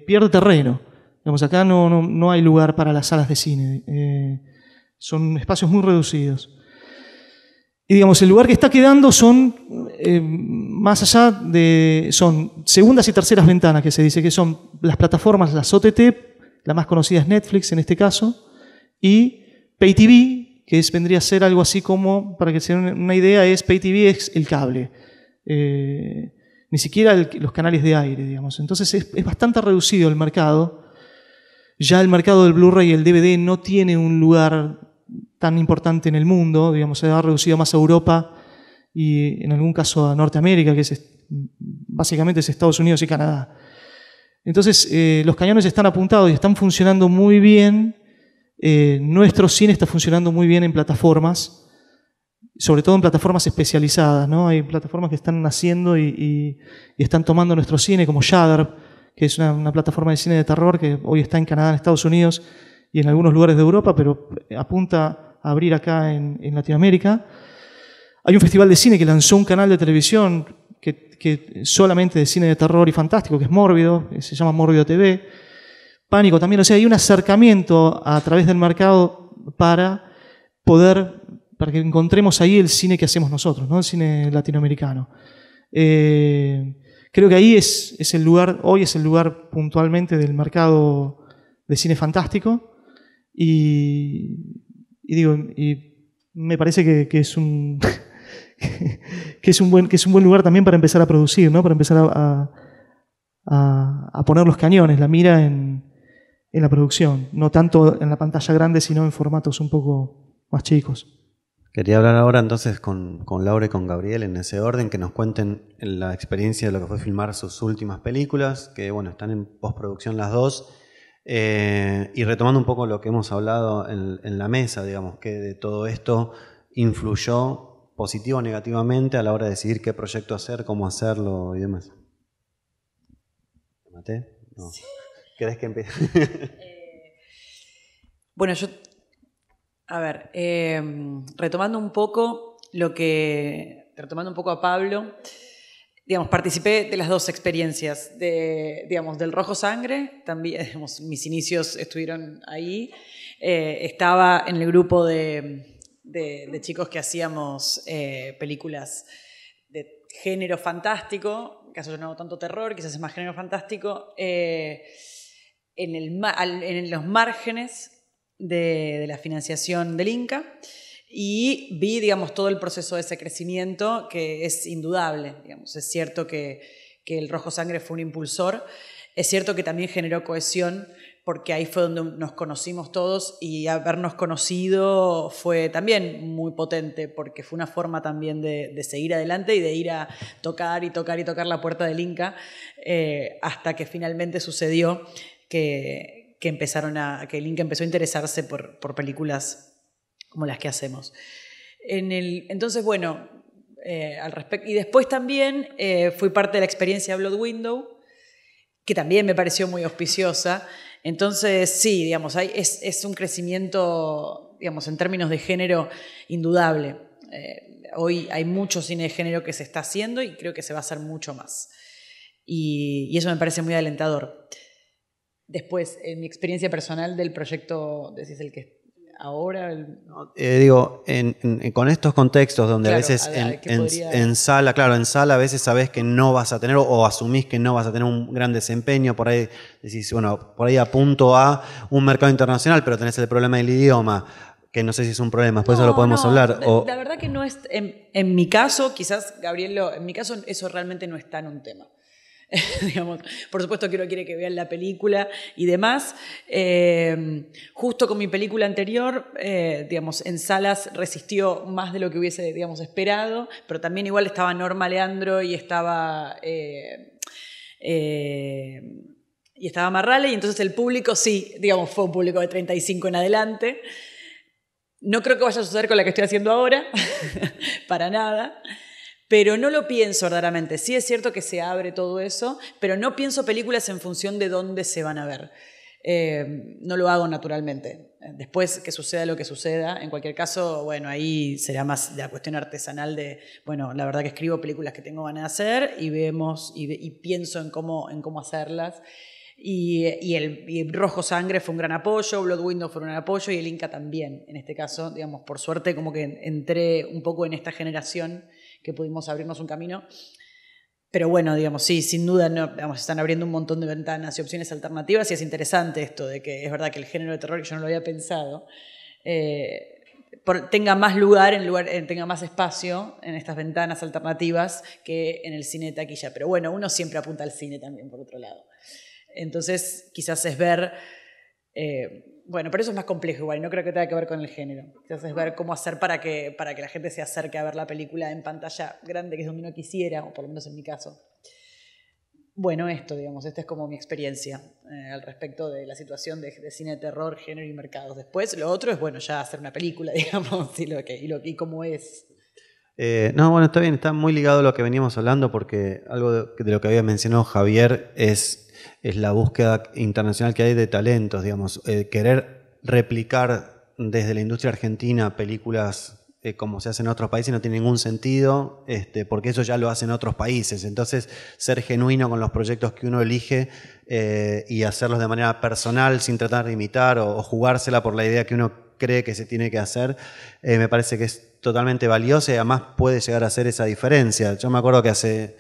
pierde terreno. Digamos, acá no hay lugar para las salas de cine. Son espacios muy reducidos. Y digamos, el lugar que está quedando son, más allá de, son segundas y terceras ventanas, que se dice que son las plataformas, las OTT, la más conocida es Netflix en este caso, y Pay TV, que vendría a ser algo así como, para que se den una idea, Pay TV es el cable. Ni siquiera los canales de aire, digamos. Entonces es bastante reducido el mercado. Ya el mercado del Blu-ray y el DVD no tiene un lugar tan importante en el mundo, digamos, se ha reducido más a Europa y en algún caso a Norteamérica, que básicamente es Estados Unidos y Canadá. Entonces, los cañones están apuntados y están funcionando muy bien. Nuestro cine está funcionando muy bien en plataformas, sobre todo en plataformas especializadas, ¿no? Hay plataformas que están naciendo y están tomando nuestro cine, como Shudder, que es una plataforma de cine de terror que hoy está en Canadá, en Estados Unidos y en algunos lugares de Europa, pero apunta a abrir acá en Latinoamérica. Hay un festival de cine que lanzó un canal de televisión que solamente de cine de terror y fantástico, que es Mórbido, se llama Mórbido TV. Pánico también, o sea, hay un acercamiento a través del mercado para que encontremos ahí el cine que hacemos nosotros, ¿no? El cine latinoamericano. Creo que ahí es el lugar, hoy es el lugar puntualmente del mercado de cine fantástico y me parece que es un que es un buen lugar también para empezar a producir, ¿no? Para empezar a poner los cañones, la mira en la producción, no tanto en la pantalla grande, sino en formatos un poco más chicos. Quería hablar ahora entonces con Laura y con Gabriel en ese orden, que nos cuenten la experiencia de lo que fue filmar sus últimas películas, que bueno, están en postproducción las dos, y retomando un poco lo que hemos hablado en la mesa, digamos, que de todo esto influyó positivo o negativamente a la hora de decidir qué proyecto hacer, cómo hacerlo y demás. ¿Te maté? No. Sí. ¿Querés que empiece? Bueno, a ver, retomando un poco a Pablo, digamos, participé de las dos experiencias, digamos, del Rojo Sangre, también, digamos, mis inicios estuvieron ahí. Estaba en el grupo de chicos que hacíamos películas de género fantástico, en caso yo no hago tanto terror, quizás es más género fantástico, en los márgenes de la financiación del Inca, y vi, digamos, todo el proceso de ese crecimiento que es indudable. Digamos, es cierto que el Rojo Sangre fue un impulsor, es cierto que también generó cohesión, porque ahí fue donde nos conocimos todos, y habernos conocido fue también muy potente, porque fue una forma también de seguir adelante y de ir a tocar y tocar y tocar la puerta del Inca, hasta que finalmente sucedió que el Inca empezó a interesarse por películas como las que hacemos. Entonces, bueno, al respecto. Y después también fui parte de la experiencia Blood Window, que también me pareció muy auspiciosa. Entonces, sí, digamos, es un crecimiento, digamos, en términos de género, indudable. Hoy hay mucho cine de género que se está haciendo y creo que se va a hacer mucho más. Y eso me parece muy alentador. Después, en mi experiencia personal del proyecto, decís el que ahora... Digo, con estos contextos donde claro, a veces podría... en sala a veces sabés que no vas a tener o asumís que no vas a tener un gran desempeño, por ahí decís, bueno, por ahí apunto a un mercado internacional, pero tenés el problema del idioma, que no sé si es un problema, después eso lo podemos hablar. La verdad que no es, en mi caso, quizás, Gabriel, en mi caso eso realmente no es tan un tema. Digamos, por supuesto que uno quiere que vean la película y demás. Justo con mi película anterior, digamos, en salas resistió más de lo que hubiese, digamos, esperado, pero también igual estaba Norma Leandro y estaba Marrale, y entonces el público sí, digamos, fue un público de 35 en adelante. No creo que vaya a suceder con la que estoy haciendo ahora, para nada. Pero no lo pienso verdaderamente. Sí es cierto que se abre todo eso, pero no pienso películas en función de dónde se van a ver. No lo hago naturalmente. Después que suceda lo que suceda, en cualquier caso, bueno, ahí será más la cuestión artesanal de, bueno, la verdad que escribo películas que tengo ganas de hacer y vemos y pienso en cómo hacerlas. Y el Rojo Sangre fue un gran apoyo, Blood Window fue un gran apoyo, y el Inca también, en este caso, digamos, por suerte como que entré un poco en esta generación que pudimos abrirnos un camino. Pero bueno, digamos, sí, sin duda digamos, están abriendo un montón de ventanas y opciones alternativas, y es interesante esto de que es verdad que el género de terror, que yo no lo había pensado, tenga más tenga más espacio en estas ventanas alternativas que en el cine de taquilla. Pero bueno, uno siempre apunta al cine también, por otro lado. Entonces, quizás es ver... bueno, pero eso es más complejo igual, no creo que tenga que ver con el género. Quizás es ver cómo hacer para que la gente se acerque a ver la película en pantalla grande, que es donde uno quisiera, o por lo menos en mi caso. Bueno, esta es como mi experiencia al respecto de la situación de cine de terror, género y mercados. Después, lo otro es, bueno, ya hacer una película, digamos, y cómo es. No, bueno, está bien, está muy ligado a lo que veníamos hablando, porque algo de lo que había mencionado Javier es la búsqueda internacional que hay de talentos, digamos, querer replicar desde la industria argentina películas como se hace en otros países no tiene ningún sentido, porque eso ya lo hacen otros países. Entonces, ser genuino con los proyectos que uno elige y hacerlos de manera personal, sin tratar de imitar o jugársela por la idea que uno cree que se tiene que hacer, me parece que es totalmente valiosa, y además puede llegar a hacer esa diferencia. Yo me acuerdo que hace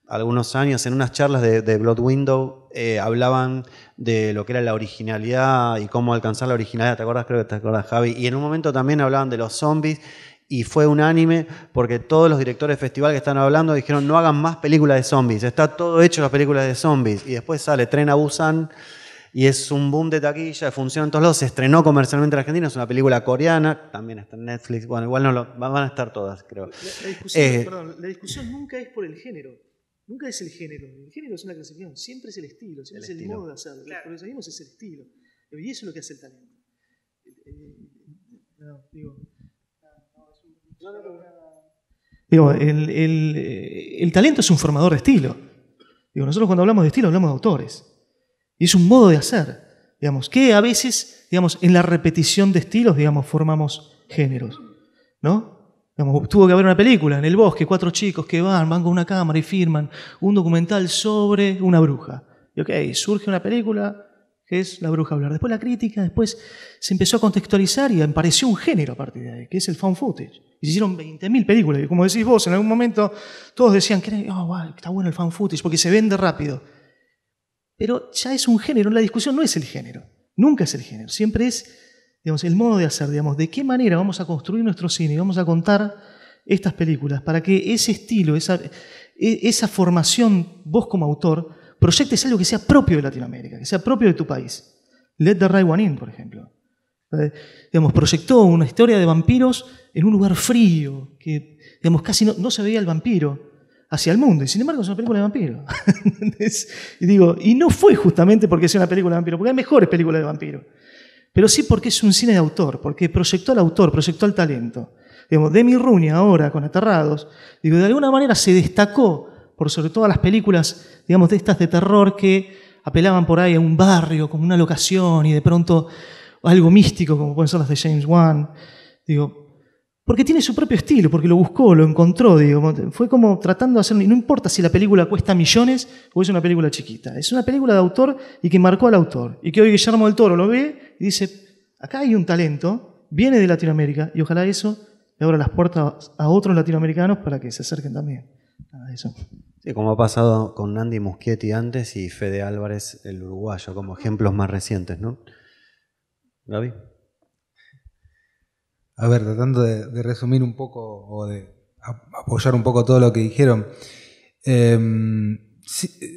algunos años en unas charlas de Blood Window hablaban de lo que era la originalidad y cómo alcanzar la originalidad. Creo que te acuerdas, Javi. Y en un momento también hablaban de los zombies, y fue unánime porque todos los directores de festival que están hablando dijeron: no hagan más películas de zombies, está todo hecho las películas de zombies. Y después sale Tren a Busan y es un boom de taquilla, funciona en todos lados, se estrenó comercialmente en Argentina, es una película coreana, también está en Netflix, bueno, igual van a estar todas, creo. La discusión nunca es por el género. Nunca es el género es una clasificación, siempre es el estilo, siempre es el modo de hacerlo. Claro. Lo que sabemos es el estilo, y eso es lo que hace el talento. El talento es un formador de estilo. Nosotros cuando hablamos de estilo hablamos de autores, y es un modo de hacer, que a veces, en la repetición de estilos, formamos géneros, ¿no? Digamos, tuvo que haber una película en el bosque, 4 chicos que van con una cámara y firman un documental sobre una bruja. Y ok, surge una película que es La Bruja Blair. Después la crítica, después se empezó a contextualizar y apareció un género a partir de ahí, que es el found footage. Y se hicieron 20.000 películas. Y como decís vos, en algún momento todos decían que está bueno el found footage porque se vende rápido. Pero ya es un género, la discusión no es el género. Nunca es el género. Siempre es, digamos, el modo de hacer, digamos, de qué manera vamos a construir nuestro cine y vamos a contar estas películas para que ese estilo, esa formación, vos como autor, proyectes algo que sea propio de Latinoamérica, que sea propio de tu país. Let the Right One In, por ejemplo. Digamos, proyectó una historia de vampiros en un lugar frío, que digamos, casi no se veía el vampiro hacia el mundo, y sin embargo es una película de vampiro. y no fue justamente porque sea una película de vampiro, porque hay mejores películas de vampiro, pero sí porque es un cine de autor, porque proyectó al autor, proyectó al talento. Digamos, Demi Rooney ahora, con Aterrados, de alguna manera se destacó por sobre todo las películas, digamos, de estas de terror que apelaban por ahí a un barrio, como una locación, y de pronto algo místico, como pueden ser las de James Wan. Porque tiene su propio estilo, porque lo buscó, lo encontró, fue como tratando de hacer, y no importa si la película cuesta millones o es una película chiquita, es una película de autor y que marcó al autor, y que hoy Guillermo del Toro lo ve y dice, acá hay un talento, viene de Latinoamérica, y ojalá eso le abra las puertas a otros latinoamericanos para que se acerquen también a eso. Sí, como ha pasado con Andy Muschietti antes y Fede Álvarez, el uruguayo, como ejemplos más recientes, ¿no? Gaby. A ver, tratando de resumir un poco o de apoyar un poco todo lo que dijeron.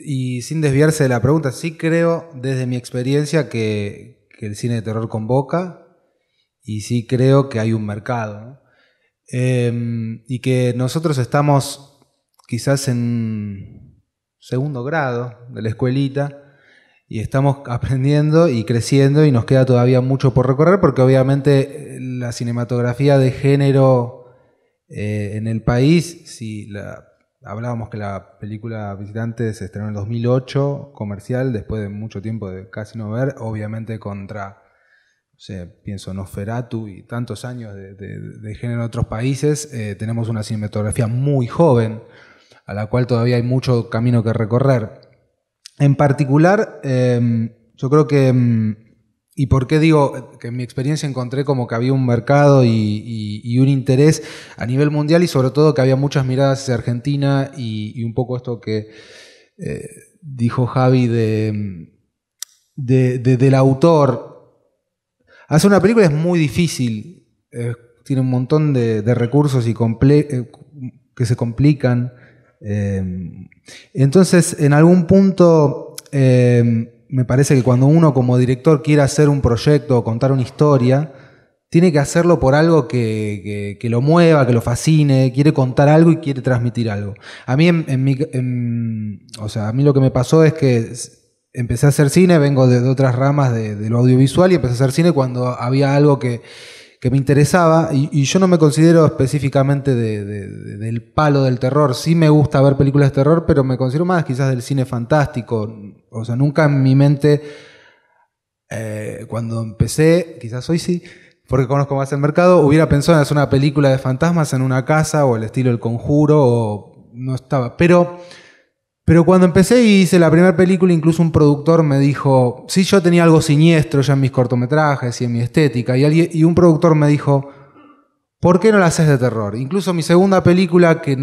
Y sin desviarse de la pregunta, sí creo desde mi experiencia que el cine de terror convoca y sí creo que hay un mercado, ¿no? Y que nosotros estamos quizás en segundo grado de la escuelita y estamos aprendiendo y creciendo y nos queda todavía mucho por recorrer porque obviamente la cinematografía de género en el país, hablábamos que la película Visitante se estrenó en el 2008, comercial, después de mucho tiempo de casi no ver, obviamente contra, pienso Nosferatu y tantos años de género en otros países, tenemos una cinematografía muy joven, a la cual todavía hay mucho camino que recorrer. En particular, yo creo que, y por qué digo que en mi experiencia encontré como que había un mercado y un interés a nivel mundial y sobre todo que había muchas miradas hacia Argentina y un poco esto que dijo Javi del autor. Hacer una película es muy difícil, tiene un montón de recursos y que se complican. Entonces, en algún punto, me parece que cuando uno como director quiere hacer un proyecto o contar una historia, tiene que hacerlo por algo que lo mueva, que lo fascine, quiere contar algo y quiere transmitir algo. A mí, a mí lo que me pasó es que empecé a hacer cine, vengo de otras ramas de lo audiovisual y empecé a hacer cine cuando había algo que me interesaba y yo no me considero específicamente del palo del terror. Sí me gusta ver películas de terror, pero me considero más quizás del cine fantástico. O sea, nunca en mi mente, cuando empecé, quizás hoy sí, porque conozco más el mercado, hubiera pensado en hacer una película de fantasmas en una casa o el estilo El Conjuro, o no estaba. Pero cuando empecé y hice la primera película, incluso un productor me dijo, sí, yo tenía algo siniestro ya en mis cortometrajes y en mi estética, y un productor me dijo, ¿por qué no la haces de terror? Incluso mi segunda película, que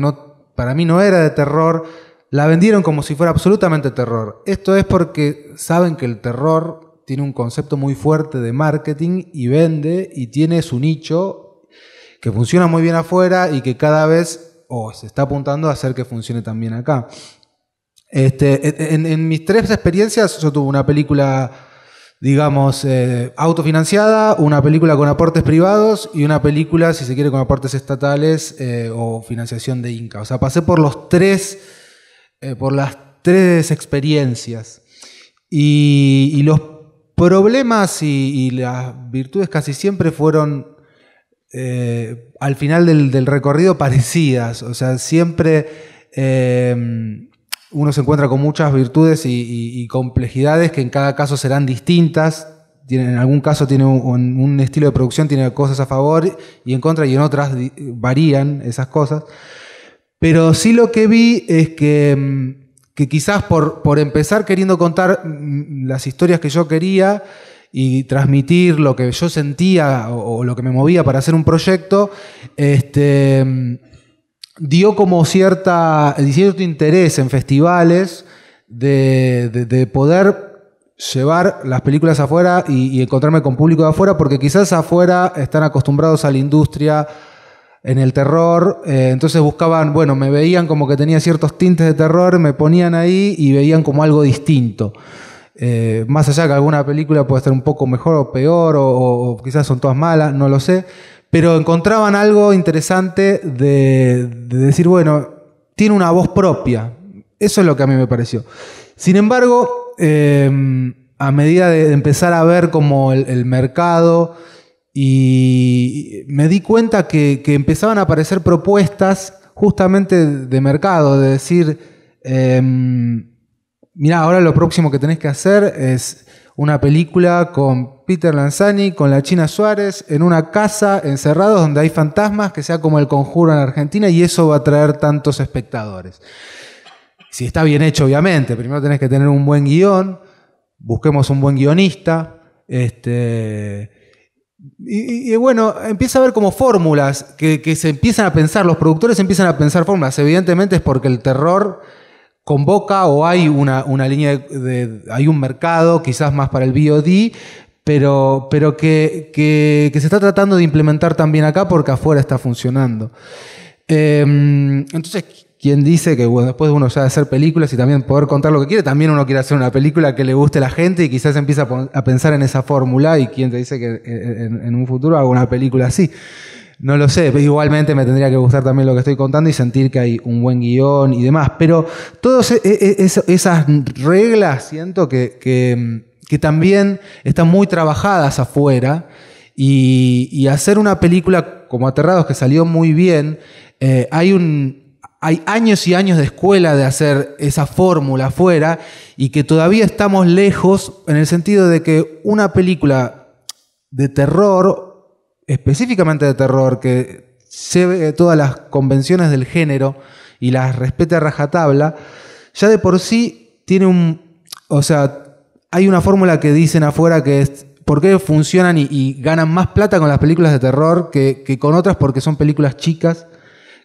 para mí no era de terror, la vendieron como si fuera absolutamente terror. Esto es porque saben que el terror tiene un concepto muy fuerte de marketing y vende y tiene su nicho que funciona muy bien afuera y que cada vez se está apuntando a hacer que funcione también acá. En mis 3 experiencias yo tuve una película, digamos, autofinanciada, una película con aportes privados y una película, si se quiere, con aportes estatales o financiación de Inca. O sea, pasé por las 3 experiencias. Y los problemas y las virtudes casi siempre fueron al final del recorrido parecidas. O sea, siempre uno se encuentra con muchas virtudes y complejidades que en cada caso serán distintas, en algún caso tiene un estilo de producción, tiene cosas a favor y en contra, y en otras varían esas cosas. Pero sí lo que vi es que quizás por empezar queriendo contar las historias que yo quería y transmitir lo que yo sentía o lo que me movía para hacer un proyecto, dio como cierto interés en festivales de poder llevar las películas afuera y encontrarme con público de afuera, porque quizás afuera están acostumbrados a la industria en el terror, entonces buscaban, bueno, me veían como que tenía ciertos tintes de terror, me ponían ahí y veían como algo distinto. Más allá que alguna película puede estar un poco mejor o peor, o quizás son todas malas, no lo sé, pero encontraban algo interesante de decir, bueno, tiene una voz propia. Eso es lo que a mí me pareció. Sin embargo, a medida de empezar a ver como el mercado, y me di cuenta que empezaban a aparecer propuestas justamente de mercado, de decir, mirá, ahora lo próximo que tenés que hacer es una película con Peter Lanzani, con la China Suárez, en una casa encerrados donde hay fantasmas, que sea como El Conjuro en Argentina, y eso va a traer tantos espectadores. Si está bien hecho, obviamente, primero tenés que tener un buen guión, busquemos un buen guionista, y bueno, empieza a haber como fórmulas que se empiezan a pensar, los productores empiezan a pensar fórmulas. Evidentemente es porque el terror convoca o hay una línea hay un mercado, quizás más para el VOD, pero que se está tratando de implementar también acá porque afuera está funcionando. Entonces, quien dice que bueno, después uno ya de hacer películas y también poder contar lo que quiere, también uno quiere hacer una película que le guste a la gente y quizás empieza a pensar en esa fórmula, y quien te dice que en un futuro haga una película así. No lo sé, igualmente me tendría que gustar también lo que estoy contando y sentir que hay un buen guión y demás, pero todas esas reglas siento que también están muy trabajadas afuera, y hacer una película como Aterrados, que salió muy bien, hay años y años de escuela de hacer esa fórmula afuera, y que todavía estamos lejos en el sentido de que una película de terror, específicamente de terror, que lleve todas las convenciones del género y las respete a rajatabla, ya de por sí tiene hay una fórmula que dicen afuera que es por qué funcionan y ganan más plata con las películas de terror que con otras, porque son películas chicas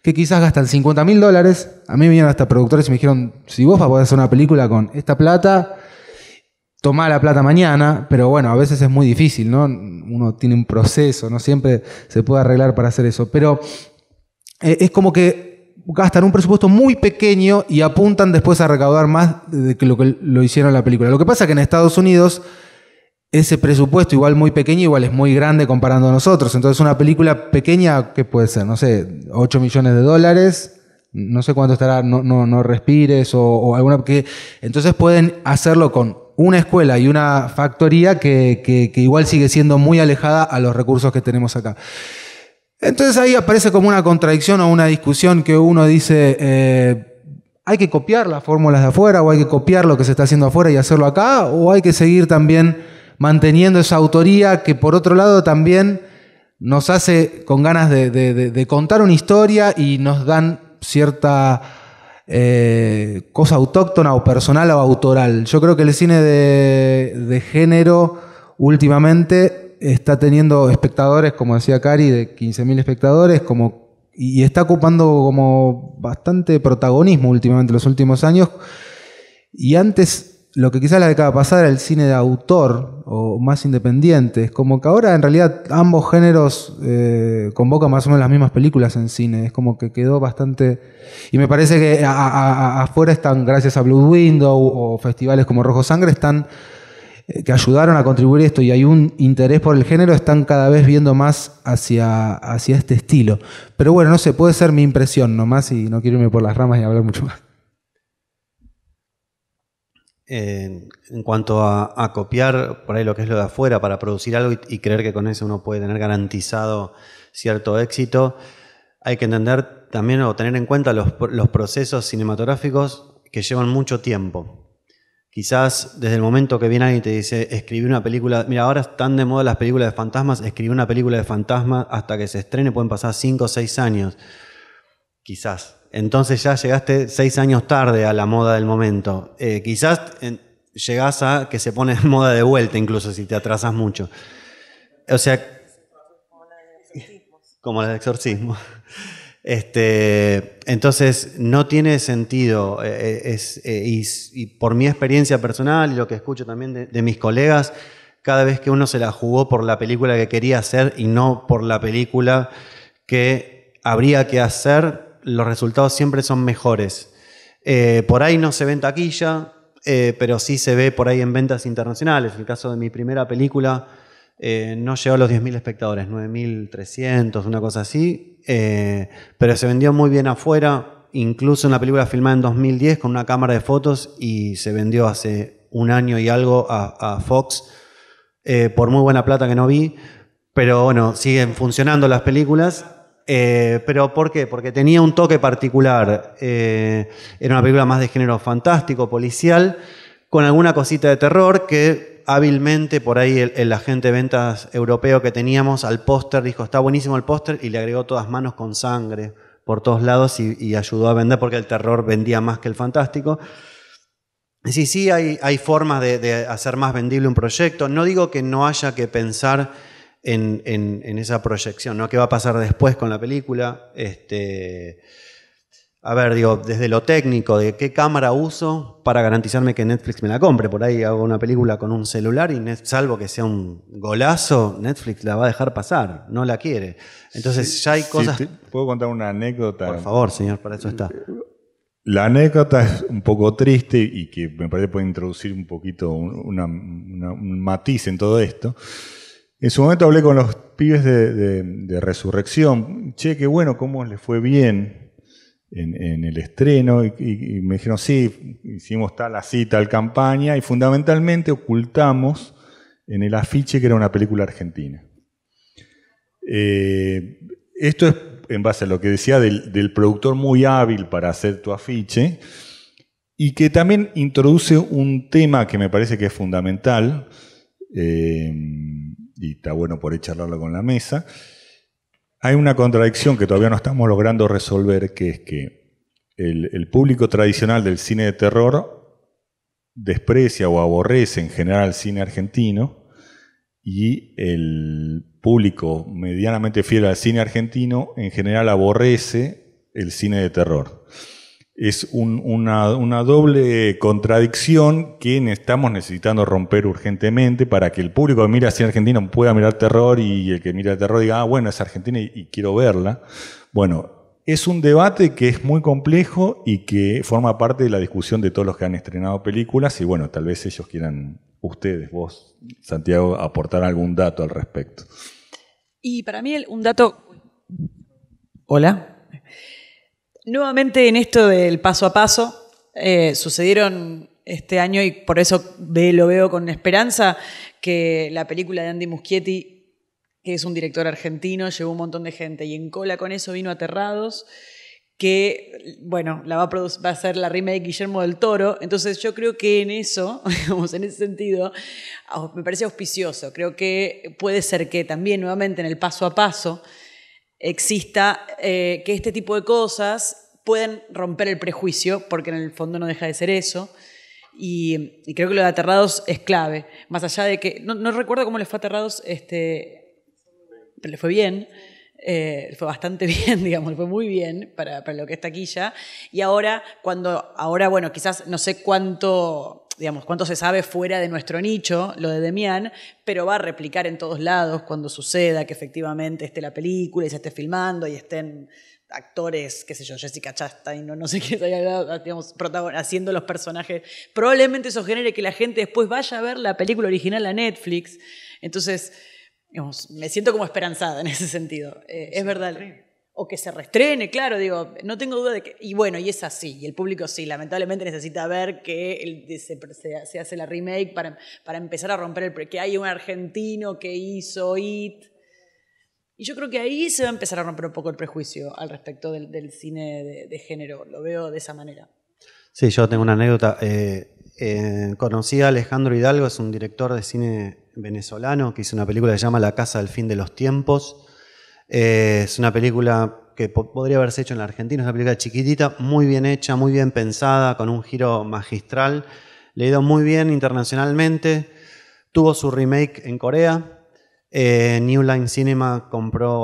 que quizás gastan $50.000. A mí vinieron hasta productores y me dijeron, si vos vas a poder hacer una película con esta plata, tomá la plata mañana. Pero bueno, a veces es muy difícil, ¿no? Uno tiene un proceso, no siempre se puede arreglar para hacer eso. Pero es como que gastan un presupuesto muy pequeño y apuntan después a recaudar más de que lo hicieron en la película. Lo que pasa es que en Estados Unidos ese presupuesto, igual muy pequeño, igual es muy grande comparando a nosotros. Entonces una película pequeña, ¿qué puede ser? No sé, $8 millones, no sé cuánto estará, no respires o alguna, que entonces pueden hacerlo con una escuela y una factoría que igual sigue siendo muy alejada a los recursos que tenemos acá. Entonces ahí aparece como una contradicción o una discusión que uno dice, ¿hay que copiar las fórmulas de afuera o hay que copiar lo que se está haciendo afuera y hacerlo acá? ¿O hay que seguir también manteniendo esa autoría que por otro lado también nos hace con ganas de contar una historia y nos dan cierta cosa autóctona o personal o autoral? Yo creo que el cine de género últimamente está teniendo espectadores, como decía Cari, de 15.000 espectadores, y está ocupando como bastante protagonismo últimamente en los últimos años. Y antes, lo que quizás la década pasada era el cine de autor o más independiente. Es como que ahora en realidad ambos géneros convocan más o menos las mismas películas en cine. Es como que quedó bastante... Y me parece que afuera están, gracias a Blue Window o festivales como Rojo Sangre, están que ayudaron a contribuir esto, y hay un interés por el género, están cada vez viendo más hacia este estilo. Pero bueno, no sé, puede ser mi impresión nomás, y no quiero irme por las ramas y hablar mucho más. En cuanto a copiar por ahí lo que es lo de afuera para producir algo y creer que con eso uno puede tener garantizado cierto éxito, hay que entender también o tener en cuenta los procesos cinematográficos que llevan mucho tiempo. Quizás desde el momento que viene alguien y te dice, escribí una película, mira, ahora están de moda las películas de fantasmas, escribí una película de fantasmas hasta que se estrene, pueden pasar 5 o 6 años. Quizás. Entonces ya llegaste 6 años tarde a la moda del momento. Quizás llegás a que se pone en moda de vuelta, incluso si te atrasas mucho. O sea, como la de exorcismo. Entonces no tiene sentido y por mi experiencia personal y lo que escucho también de mis colegas, cada vez que uno se la jugó por la película que quería hacer y no por la película que habría que hacer, los resultados siempre son mejores. Por ahí no se ve en taquilla, pero sí se ve por ahí en ventas internacionales. En el caso de mi primera película no llegó a los 10.000 espectadores, 9.300, una cosa así, pero se vendió muy bien afuera, incluso una película filmada en 2010 con una cámara de fotos y se vendió hace un año y algo a Fox por muy buena plata que no vi, pero bueno, siguen funcionando las películas. ¿Pero por qué? Porque tenía un toque particular. Era una película más de género fantástico, policial, con alguna cosita de terror que hábilmente por ahí el agente de ventas europeo que teníamos al póster dijo, está buenísimo el póster, y le agregó todas manos con sangre por todos lados y ayudó a vender porque el terror vendía más que el fantástico. Sí, hay formas de hacer más vendible un proyecto. No digo que no haya que pensar en esa proyección, ¿no? ¿Qué va a pasar después con la película? A ver, digo, desde lo técnico, de qué cámara uso para garantizarme que Netflix me la compre. Por ahí hago una película con un celular y salvo que sea un golazo, Netflix la va a dejar pasar, no la quiere. Entonces ya hay cosas... Sí, ¿puedo contar una anécdota? Por favor, señor, para eso está. La anécdota es un poco triste y que me parece puede introducir un poquito un matiz en todo esto. En su momento hablé con los pibes de Resurrección. Che, qué bueno, cómo les fue bien en el estreno. Y me dijeron, sí, hicimos tal campaña. Y fundamentalmente ocultamos en el afiche que era una película argentina. Esto es en base a lo que decía del productor muy hábil para hacer tu afiche. Y que también introduce un tema que me parece que es fundamental. Y está bueno por ahí charlarlo con la mesa. Hay una contradicción que todavía no estamos logrando resolver, que es que el público tradicional del cine de terror desprecia o aborrece en general el cine argentino, y el público medianamente fiel al cine argentino en general aborrece el cine de terror. Es una doble contradicción que estamos necesitando romper urgentemente para que el público que mira cine argentino pueda mirar terror y el que mira terror diga, bueno, es argentina y quiero verla. Bueno, es un debate que es muy complejo y que forma parte de la discusión de todos los que han estrenado películas y bueno, tal vez ellos quieran, ustedes, vos, Santiago, aportar algún dato al respecto. Y para mí un dato... Hola. Nuevamente en esto del paso a paso, sucedieron este año y por eso lo veo con esperanza que la película de Andy Muschietti, que es un director argentino, llevó un montón de gente y en cola con eso vino Aterrados, que, bueno, va a hacer la remake Guillermo del Toro. Entonces yo creo que en eso, digamos, en ese sentido, me parece auspicioso. Creo que puede ser que también nuevamente en el paso a paso exista que este tipo de cosas pueden romper el prejuicio, porque en el fondo no deja de ser eso. Y creo que lo de Aterrados es clave. Más allá de que, no recuerdo cómo le fue a Aterrados, pero le fue bien. Fue bastante bien, digamos, fue muy bien para lo que es taquilla. Y ahora, bueno, quizás no sé cuánto se sabe fuera de nuestro nicho, lo de Demián, pero va a replicar en todos lados cuando suceda que efectivamente esté la película y se esté filmando y estén actores, qué sé yo, Jessica Chastain, no sé quién digamos, haciendo los personajes. Probablemente eso genere que la gente después vaya a ver la película original a Netflix. Entonces, digamos, me siento como esperanzada en ese sentido. Es verdad. O que se reestrene, claro, digo, no tengo duda de que... Y bueno, y es así, y el público sí, lamentablemente necesita ver que se hace la remake para empezar a romper que hay un argentino que hizo IT. Y yo creo que ahí se va a empezar a romper un poco el prejuicio al respecto del cine de género. Lo veo de esa manera. Sí, yo tengo una anécdota. conocí a Alejandro Hidalgo, es un director de cine venezolano que hizo una película que se llama La Casa del Fin de los Tiempos. Es una película que podría haberse hecho en la Argentina, es una película chiquitita, muy bien hecha, muy bien pensada, con un giro magistral. Le ha ido muy bien internacionalmente. Tuvo su remake en Corea. New Line Cinema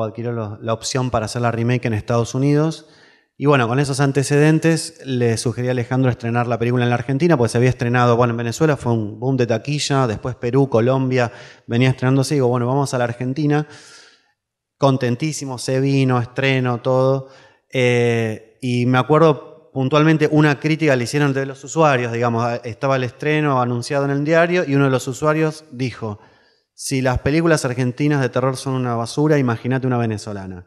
adquirió la opción para hacer la remake en Estados Unidos. Y bueno, con esos antecedentes le sugerí a Alejandro estrenar la película en la Argentina, porque se había estrenado, bueno, en Venezuela fue un boom de taquilla, después Perú, Colombia, venía estrenándose, y digo, bueno, vamos a la Argentina. Contentísimo, se vino, estreno, todo. Y me acuerdo puntualmente una crítica le hicieron de los usuarios, digamos, estaba el estreno anunciado en el diario y uno de los usuarios dijo, si las películas argentinas de terror son una basura, imagínate una venezolana.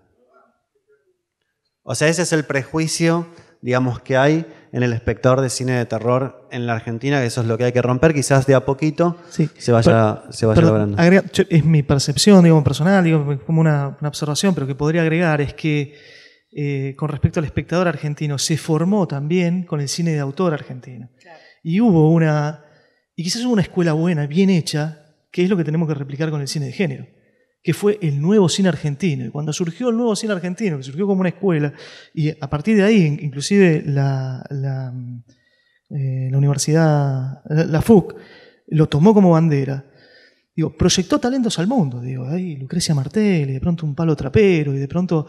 O sea, ese es el prejuicio, digamos, que hay en el espectador de cine de terror en la Argentina, que eso es lo que hay que romper, quizás de a poquito Sí. se vaya logrando. Es mi percepción, digo, personal, digo, como una observación, pero que podría agregar es que con respecto al espectador argentino, se formó también con el cine de autor argentino. Claro. Y quizás hubo una escuela buena, bien hecha, que es lo que tenemos que replicar con el cine de género, que fue el nuevo cine argentino. Y cuando surgió el nuevo cine argentino, que surgió como una escuela, y a partir de ahí, inclusive la universidad, la FUC, lo tomó como bandera, digo, proyectó talentos al mundo. Digo, ahí Lucrecia Martel, y de pronto un Palo Trapero, y de pronto...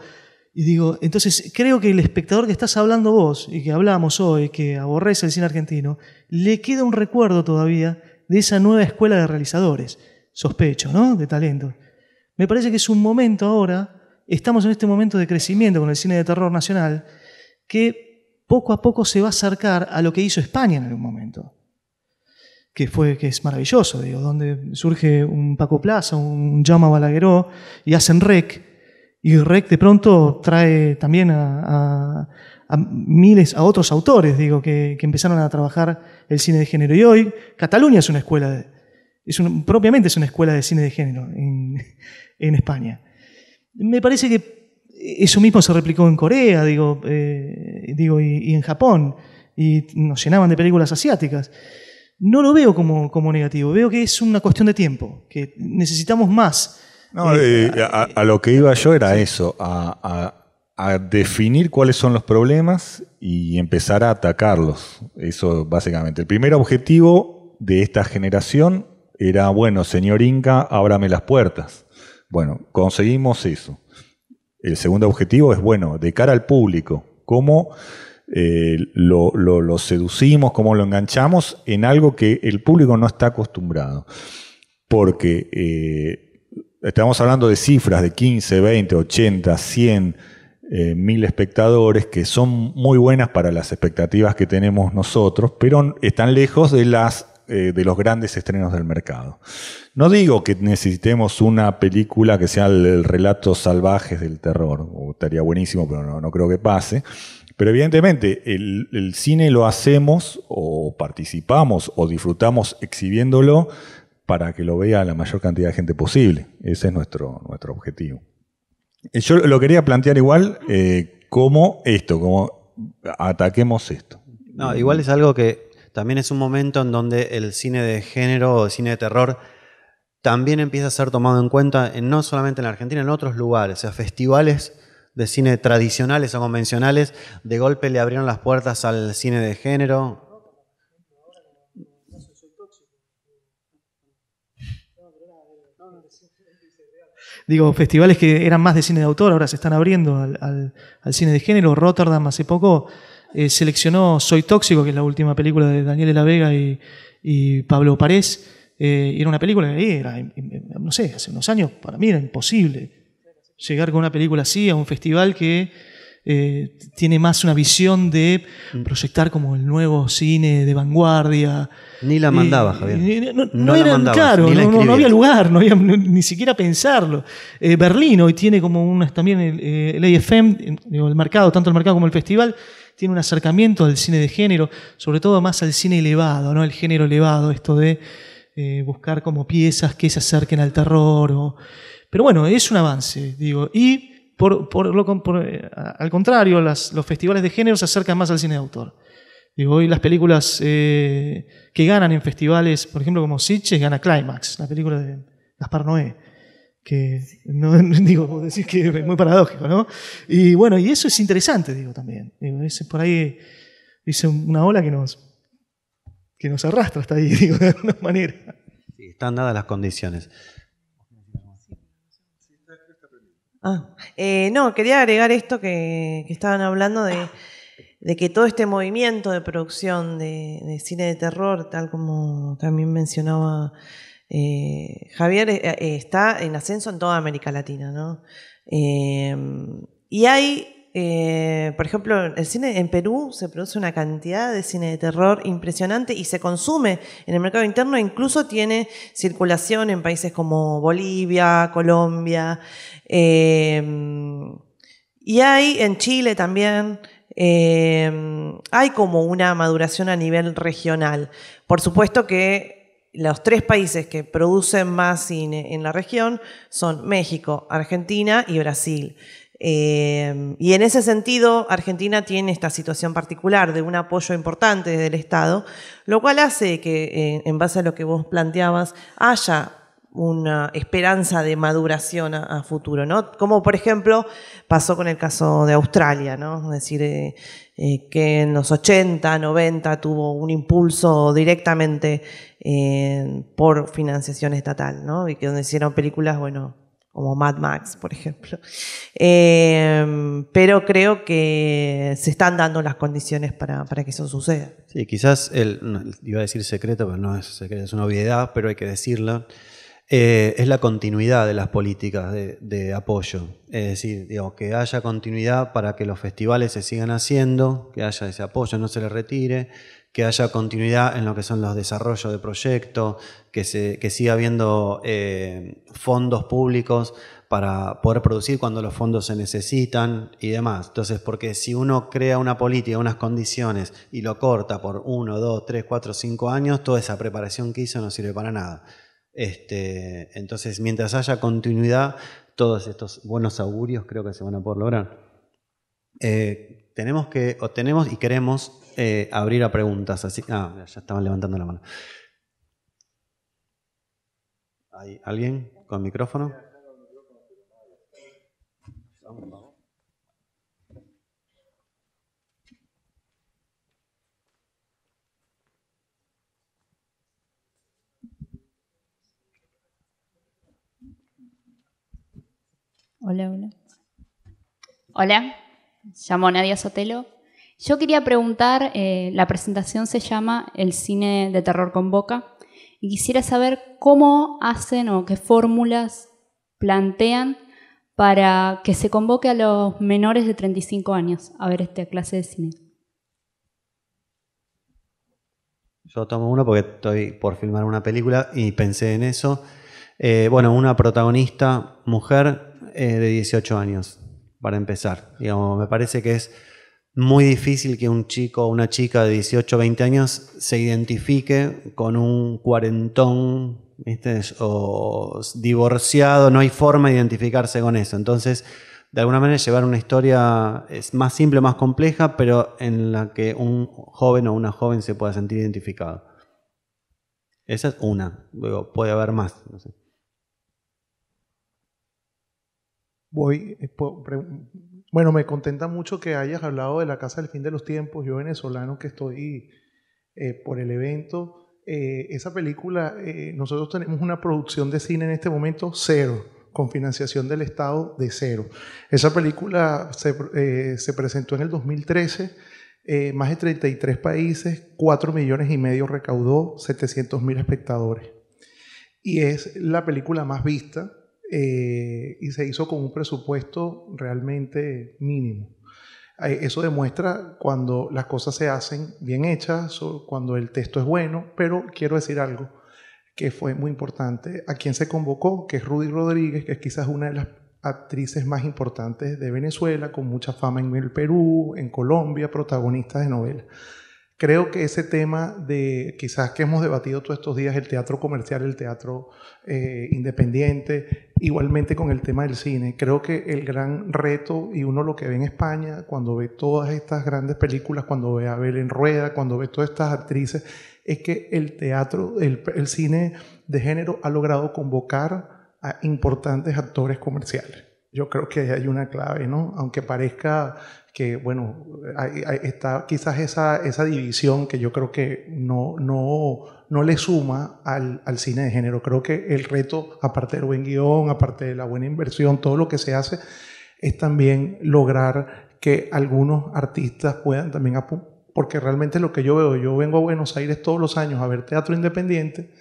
Y digo, entonces creo que el espectador que estás hablando vos, y que hablamos hoy, que aborrece el cine argentino, le queda un recuerdo todavía de esa nueva escuela de realizadores, sospecho, ¿no?, de talento. Me parece que es un momento ahora, estamos en este momento de crecimiento con el cine de terror nacional, que poco a poco se va a acercar a lo que hizo España en algún momento. Que es maravilloso, digo, donde surge un Paco Plaza, un Jaume Balagueró, y hacen REC, y REC de pronto trae también a miles, a otros autores, digo, que empezaron a trabajar el cine de género. Y hoy Cataluña es una escuela, propiamente es una escuela de cine de género en España. Me parece que eso mismo se replicó en Corea, y en Japón, y nos llenaban de películas asiáticas. No lo veo como negativo, veo que es una cuestión de tiempo, que necesitamos más. No, a lo que iba yo era eso, a definir cuáles son los problemas y empezar a atacarlos. Eso básicamente. El primer objetivo de esta generación era, bueno, señor Inca, ábrame las puertas. Bueno, conseguimos eso. El segundo objetivo es, bueno, de cara al público, cómo lo seducimos, cómo lo enganchamos en algo que el público no está acostumbrado. Porque estamos hablando de cifras de 15, 20, 80, 100, 1000 espectadores que son muy buenas para las expectativas que tenemos nosotros, pero están lejos de los grandes estrenos del mercado. No digo que necesitemos una película que sea el relatos salvajes del terror, estaría buenísimo, pero no creo que pase. Pero evidentemente el cine lo hacemos o participamos o disfrutamos exhibiéndolo para que lo vea la mayor cantidad de gente posible. Ese es nuestro objetivo. Yo lo quería plantear igual como ataquemos esto. No, igual es algo que también es un momento en donde el cine de género o el cine de terror también empieza a ser tomado en cuenta, no solamente en la Argentina, en otros lugares. O sea, festivales de cine tradicionales o convencionales de golpe le abrieron las puertas al cine de género. Digo, festivales que eran más de cine de autor, ahora se están abriendo al cine de género. Rotterdam hace poco seleccionó Soy Tóxico, que es la última película de Daniel de la Vega y Pablo Parés. Era una película que era, no sé, hace unos años para mí era imposible llegar con una película así a un festival que tiene más una visión de proyectar como el nuevo cine de vanguardia. Ni la mandaba, Javier. No era, mandabas, claro, no había lugar, no había ni siquiera pensarlo. Berlín hoy tiene como también el AFM, el mercado, tanto el mercado como el festival, tiene un acercamiento al cine de género, sobre todo más al cine elevado, ¿no? El género elevado, esto de buscar como piezas que se acerquen al terror. Pero bueno, es un avance, digo. Y al contrario, los festivales de género se acercan más al cine de autor. Digo, hoy las películas que ganan en festivales, por ejemplo, como Sitges, gana Climax, la película de Gaspar Noé. Que no digo, vos decís que es muy paradójico, ¿no? Y bueno, y eso es interesante, digo, también. Digo, por ahí dice una ola que nos arrastra hasta ahí, digo, de alguna manera. Sí, están dadas las condiciones. No, quería agregar esto que estaban hablando de que todo este movimiento de producción de cine de terror, tal como también mencionaba Javier, está en ascenso en toda América Latina, ¿no? Y hay, por ejemplo, el cine en Perú se produce una cantidad de cine de terror impresionante y se consume en el mercado interno, incluso tiene circulación en países como Bolivia, Colombia, y hay en Chile también. Hay como una maduración a nivel regional. Por supuesto que los 3 países que producen más cine en la región son México, Argentina y Brasil. Y en ese sentido, Argentina tiene esta situación particular de un apoyo importante del Estado, lo cual hace que, en base a lo que vos planteabas, haya una esperanza de maduración a futuro, ¿no? Como por ejemplo pasó con el caso de Australia, ¿no? Es decir, que en los 80, 90 tuvo un impulso directamente por financiación estatal, ¿no? Y que donde hicieron películas, bueno, como Mad Max, por ejemplo. Pero creo que se están dando las condiciones para que eso suceda. Sí, quizás, iba a decir secreto, pero no es secreto, es una obviedad, pero hay que decirlo. Es la continuidad de las políticas de apoyo. Es decir, digamos, que haya continuidad para que los festivales se sigan haciendo, que haya ese apoyo, no se le retire, que haya continuidad en lo que son los desarrollos de proyectos, que siga habiendo fondos públicos para poder producir cuando los fondos se necesitan y demás. Entonces, porque si uno crea una política, unas condiciones y lo corta por 1, 2, 3, 4, 5 años, toda esa preparación que hizo no sirve para nada. Entonces, mientras haya continuidad, todos estos buenos augurios creo que se van a poder lograr. Tenemos y queremos abrir a preguntas. Así, ya estaban levantando la mano. ¿Hay alguien con micrófono? Hola, hola. Hola, llamo Nadia Sotelo. Yo quería preguntar, la presentación se llama El cine de terror convoca, y quisiera saber cómo hacen o qué fórmulas plantean para que se convoque a los menores de 35 años a ver esta clase de cine. Yo tomo uno porque estoy por filmar una película y pensé en eso. Bueno, una protagonista mujer de 18 años, para empezar. Digamos, me parece que es muy difícil que un chico o una chica de 18 o 20 años se identifique con un cuarentón, ¿viste? O divorciado, no hay forma de identificarse con eso. Entonces, de alguna manera llevar una historia es más simple, más compleja, pero en la que un joven o una joven se pueda sentir identificado. Esa es una. Luego puede haber más, no sé. Bueno, me contenta mucho que hayas hablado de La Casa del Fin de los Tiempos. Yo, venezolano, que estoy por el evento, esa película, nosotros tenemos una producción de cine en este momento cero, con financiación del Estado de cero. Esa película se presentó en el 2013, más de 33 países, 4,5 millones recaudó, 700,000 espectadores. Y es la película más vista. Y se hizo con un presupuesto realmente mínimo. Eso demuestra cuando las cosas se hacen bien hechas, o cuando el texto es bueno, pero quiero decir algo que fue muy importante. A quien se convocó, que es Rudy Rodríguez, que es quizás una de las actrices más importantes de Venezuela, con mucha fama en el Perú, en Colombia, protagonista de novelas. creo que ese tema de quizás que hemos debatido todos estos días, el teatro comercial, el teatro independiente, igualmente con el tema del cine, creo que el gran reto, y uno lo que ve en España, cuando ve todas estas grandes películas, cuando ve a Belén Rueda, cuando ve todas estas actrices, es que el teatro, el cine de género ha logrado convocar a importantes actores comerciales. Yo creo que hay una clave, ¿no? Aunque parezca que, bueno, está quizás esa división que yo creo que no le suma al cine de género. Creo que el reto, aparte del buen guión, aparte de la buena inversión, todo lo que se hace, es también lograr que algunos artistas puedan también porque realmente lo que yo veo, yo vengo a Buenos Aires todos los años a ver teatro independiente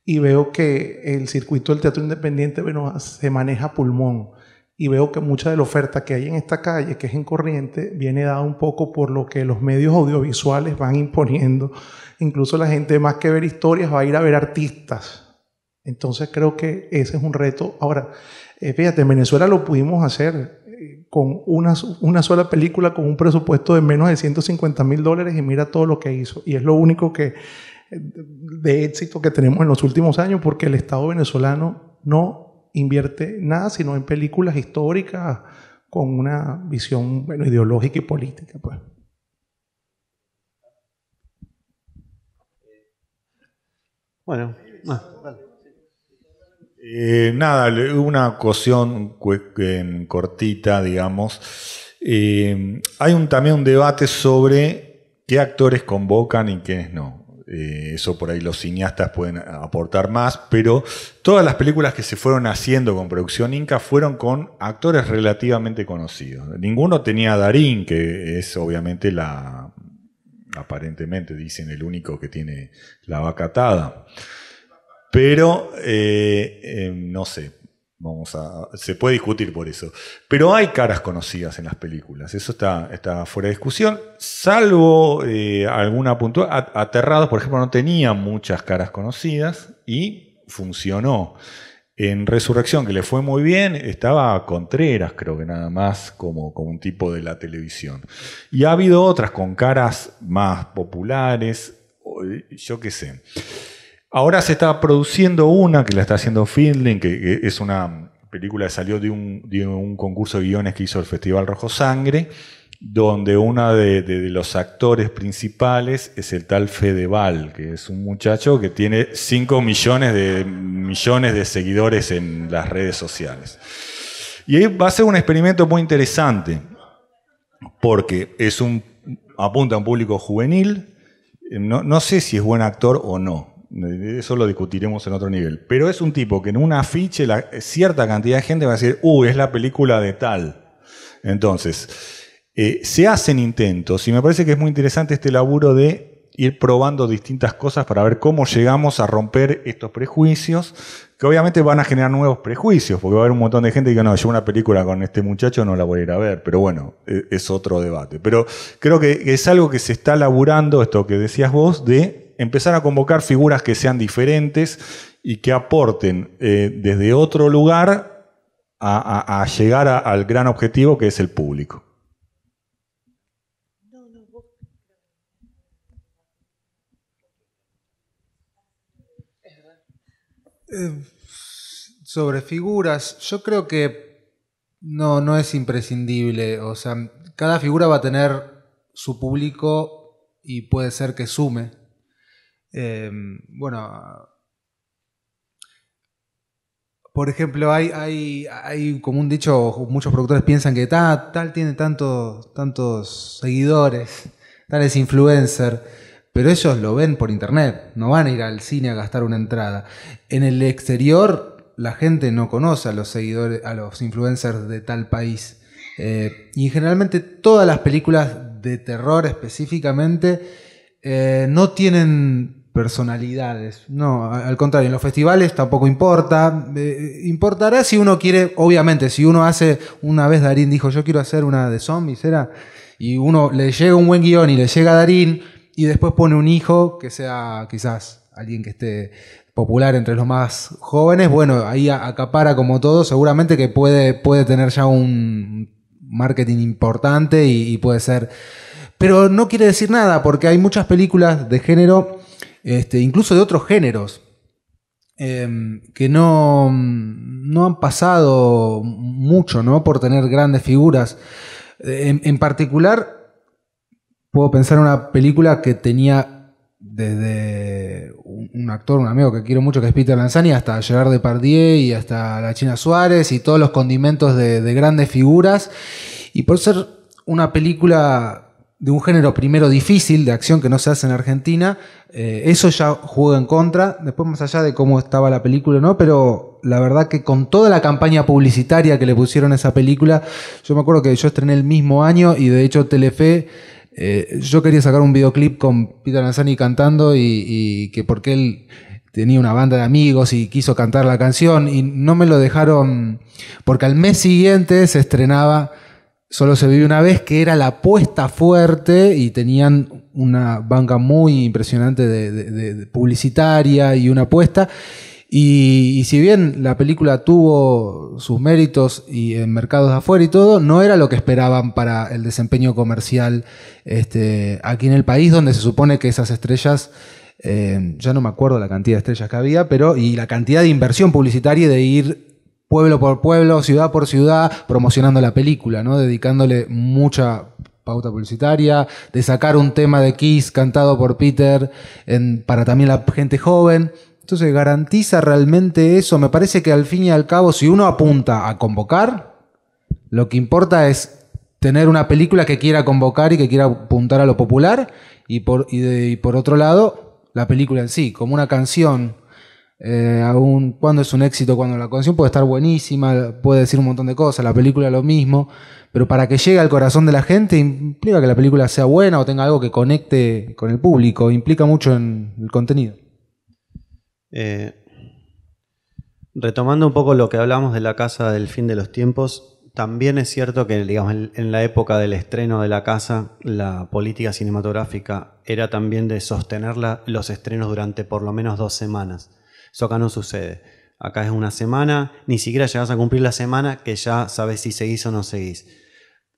y veo que el circuito del teatro independiente, bueno, se maneja a pulmón. Y veo que mucha de la oferta que hay en esta calle, que es en Corriente, viene dada un poco por lo que los medios audiovisuales van imponiendo. Incluso la gente, más que ver historias, va a ir a ver artistas. Entonces creo que ese es un reto. Ahora, fíjate, en Venezuela lo pudimos hacer con una sola película con un presupuesto de menos de $150,000 y mira todo lo que hizo. Y es lo único de éxito que tenemos en los últimos años, porque el Estado venezolano no invierte nada sino en películas históricas con una visión, bueno, ideológica y política, pues. Bueno, nada, una cuestión cortita, digamos. Hay también un debate sobre qué actores convocan y quiénes no. Eso por ahí los cineastas pueden aportar más, pero todas las películas que se fueron haciendo con producción Inca fueron con actores relativamente conocidos. Ninguno tenía a Darín, que es obviamente aparentemente dicen el único que tiene la vaca atada. Pero no sé. Se puede discutir por eso. Pero hay caras conocidas en las películas. Eso está fuera de discusión. Salvo alguna puntual. Aterrados, por ejemplo, no tenía muchas caras conocidas y funcionó. En Resurrección, que le fue muy bien, estaba Contreras, creo que nada más, como un tipo de la televisión. Y ha habido otras con caras más populares, yo qué sé. Ahora se está produciendo una que la está haciendo Fielding, que es una película que salió de un concurso de guiones que hizo el Festival Rojo Sangre, donde uno de los actores principales es el tal Fedeval, que es un muchacho que tiene 5 millones de seguidores en las redes sociales. Y ahí va a ser un experimento muy interesante, porque apunta a un público juvenil. No sé si es buen actor o no. Eso lo discutiremos en otro nivel. Pero es un tipo que en un afiche cierta cantidad de gente va a decir, es la película de tal. Entonces, se hacen intentos y me parece que es muy interesante este laburo de ir probando distintas cosas para ver cómo llegamos a romper estos prejuicios, que obviamente van a generar nuevos prejuicios, porque va a haber un montón de gente que diga, no, yo una película con este muchacho no la voy a ir a ver, pero bueno, es otro debate. Pero creo que es algo que se está laburando, esto que decías vos, de empezar a convocar figuras que sean diferentes y que aporten desde otro lugar a llegar al gran objetivo que es el público. Sobre figuras, yo creo que no es imprescindible. O sea, cada figura va a tener su público y puede ser que sume. Bueno, por ejemplo, hay como un dicho, muchos productores piensan que tal tiene tantos seguidores, tal es influencer, pero ellos lo ven por internet, no van a ir al cine a gastar una entrada. En el exterior la gente no conoce a los seguidores, a los influencers de tal país. Y generalmente todas las películas de terror específicamente no tienen personalidades. No, al contrario, en los festivales tampoco importa. Importará si uno quiere, obviamente, si uno hace, una vez Darín dijo, yo quiero hacer una de zombies, y uno le llega un buen guión y le llega a Darín, y después pone un hijo que sea quizás alguien que esté popular entre los más jóvenes, bueno, ahí acapara como todo, seguramente que puede tener ya un marketing importante y puede ser. Pero no quiere decir nada, porque hay muchas películas de género, incluso de otros géneros, que no han pasado mucho, ¿no?, por tener grandes figuras. En particular, puedo pensar en una película que tenía desde un actor, un amigo que quiero mucho, que es Peter Lanzani, hasta Gerard Depardieu y hasta la China Suárez y todos los condimentos de grandes figuras. Y por ser una película de un género primero difícil, de acción, que no se hace en Argentina, eso ya juega en contra. Después, más allá de cómo estaba la película, ¿no? Pero la verdad que con toda la campaña publicitaria que le pusieron a esa película, yo me acuerdo que yo estrené el mismo año y de hecho Telefe, yo quería sacar un videoclip con Peter Lanzani cantando y que porque él tenía una banda de amigos y quiso cantar la canción y no me lo dejaron, porque al mes siguiente se estrenaba Solo se vive una vez, que era la apuesta fuerte y tenían una banca muy impresionante de publicitaria y una apuesta. Y si bien la película tuvo sus méritos y en mercados de afuera y todo, no era lo que esperaban para el desempeño comercial aquí en el país, donde se supone que esas estrellas, ya no me acuerdo la cantidad de estrellas que había, pero y la cantidad de inversión publicitaria y de ir pueblo por pueblo, ciudad por ciudad, promocionando la película, ¿no? Dedicándole mucha pauta publicitaria, de sacar un tema de Kiss cantado por Peter para también la gente joven. Entonces garantiza realmente eso. Me parece que al fin y al cabo, si uno apunta a convocar, lo que importa es tener una película que quiera convocar y que quiera apuntar a lo popular, y por otro lado, la película en sí, como una canción. Aún cuando es un éxito, cuando la canción puede estar buenísima, puede decir un montón de cosas, la película lo mismo, pero para que llegue al corazón de la gente implica que la película sea buena o tenga algo que conecte con el público, implica mucho en el contenido. Retomando un poco lo que hablamos de La Casa del Fin de los Tiempos, también es cierto que, digamos, en la época del estreno de La Casa, la política cinematográfica era también de sostener los estrenos durante por lo menos 2 semanas. Eso acá no sucede. Acá es una semana, ni siquiera llegas a cumplir la semana que ya sabes si seguís o no seguís.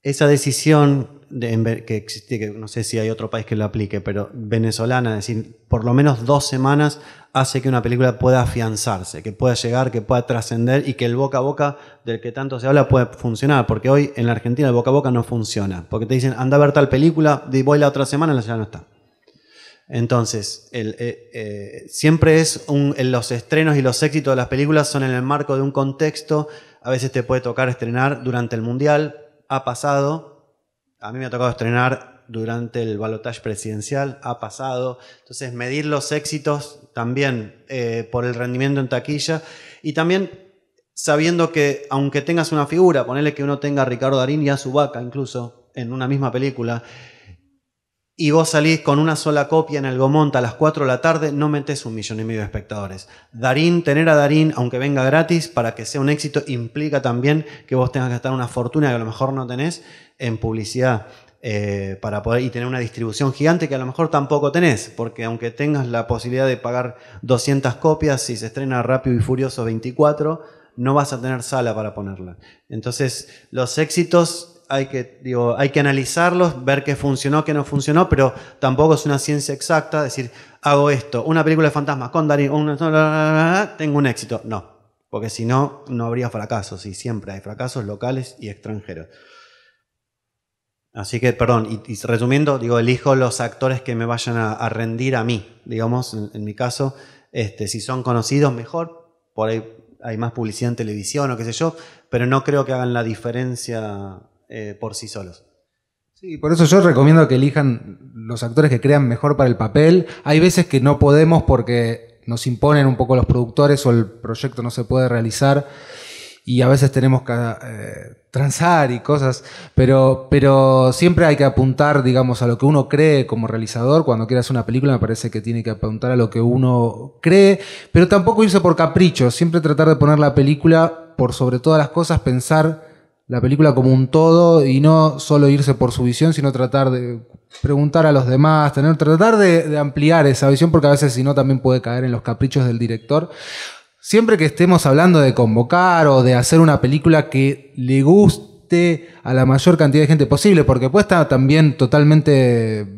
Esa decisión que existe, que no sé si hay otro país que lo aplique, pero venezolana, es decir, por lo menos 2 semanas hace que una película pueda afianzarse, que pueda llegar, que pueda trascender y que el boca a boca del que tanto se habla pueda funcionar. Porque hoy en la Argentina el boca a boca no funciona. Porque te dicen, anda a ver tal película, voy la otra semana y ya no está. Entonces, siempre los estrenos y los éxitos de las películas son en el marco de un contexto. A veces te puede tocar estrenar durante el Mundial. Ha pasado. A mí me ha tocado estrenar durante el balotaje presidencial. Ha pasado. Entonces, medir los éxitos también por el rendimiento en taquilla. Y también sabiendo que, aunque tengas una figura, ponele que uno tenga a Ricardo Darín y a Subaca incluso en una misma película, y vos salís con una sola copia en el Gaumont a las 4 de la tarde, no metés 1,5 millones de espectadores. Tener a Darín, aunque venga gratis, para que sea un éxito, implica también que vos tengas que gastar una fortuna que a lo mejor no tenés en publicidad para poder y tener una distribución gigante que a lo mejor tampoco tenés, porque aunque tengas la posibilidad de pagar 200 copias, si se estrena Rápido y Furioso 24, no vas a tener sala para ponerla. Entonces, los éxitos hay que analizarlos, ver qué funcionó, qué no funcionó, pero tampoco es una ciencia exacta, decir, hago esto, una película de fantasmas con Darín, tengo un éxito. No, porque si no, no habría fracasos, y siempre hay fracasos locales y extranjeros. Así que, perdón, y resumiendo, elijo los actores que me vayan a rendir a mí, digamos, en mi caso, si son conocidos, mejor, por ahí hay más publicidad en televisión o qué sé yo, pero no creo que hagan la diferencia por sí solos. Sí, por eso yo recomiendo que elijan los actores que crean mejor para el papel. Hay veces que no podemos porque nos imponen un poco los productores o el proyecto no se puede realizar y a veces tenemos que transar y cosas, pero siempre hay que apuntar, digamos, a lo que uno cree como realizador. Cuando quiere hacer una película me parece que tiene que apuntar a lo que uno cree, pero tampoco irse por capricho, siempre tratar de poner la película por sobre todas las cosas, pensar la película como un todo y no solo irse por su visión, sino tratar de preguntar a los demás, tratar de ampliar esa visión, porque a veces si no también puede caer en los caprichos del director. Siempre que estemos hablando de convocar o de hacer una película que le guste guste a la mayor cantidad de gente posible, porque puede estar también totalmente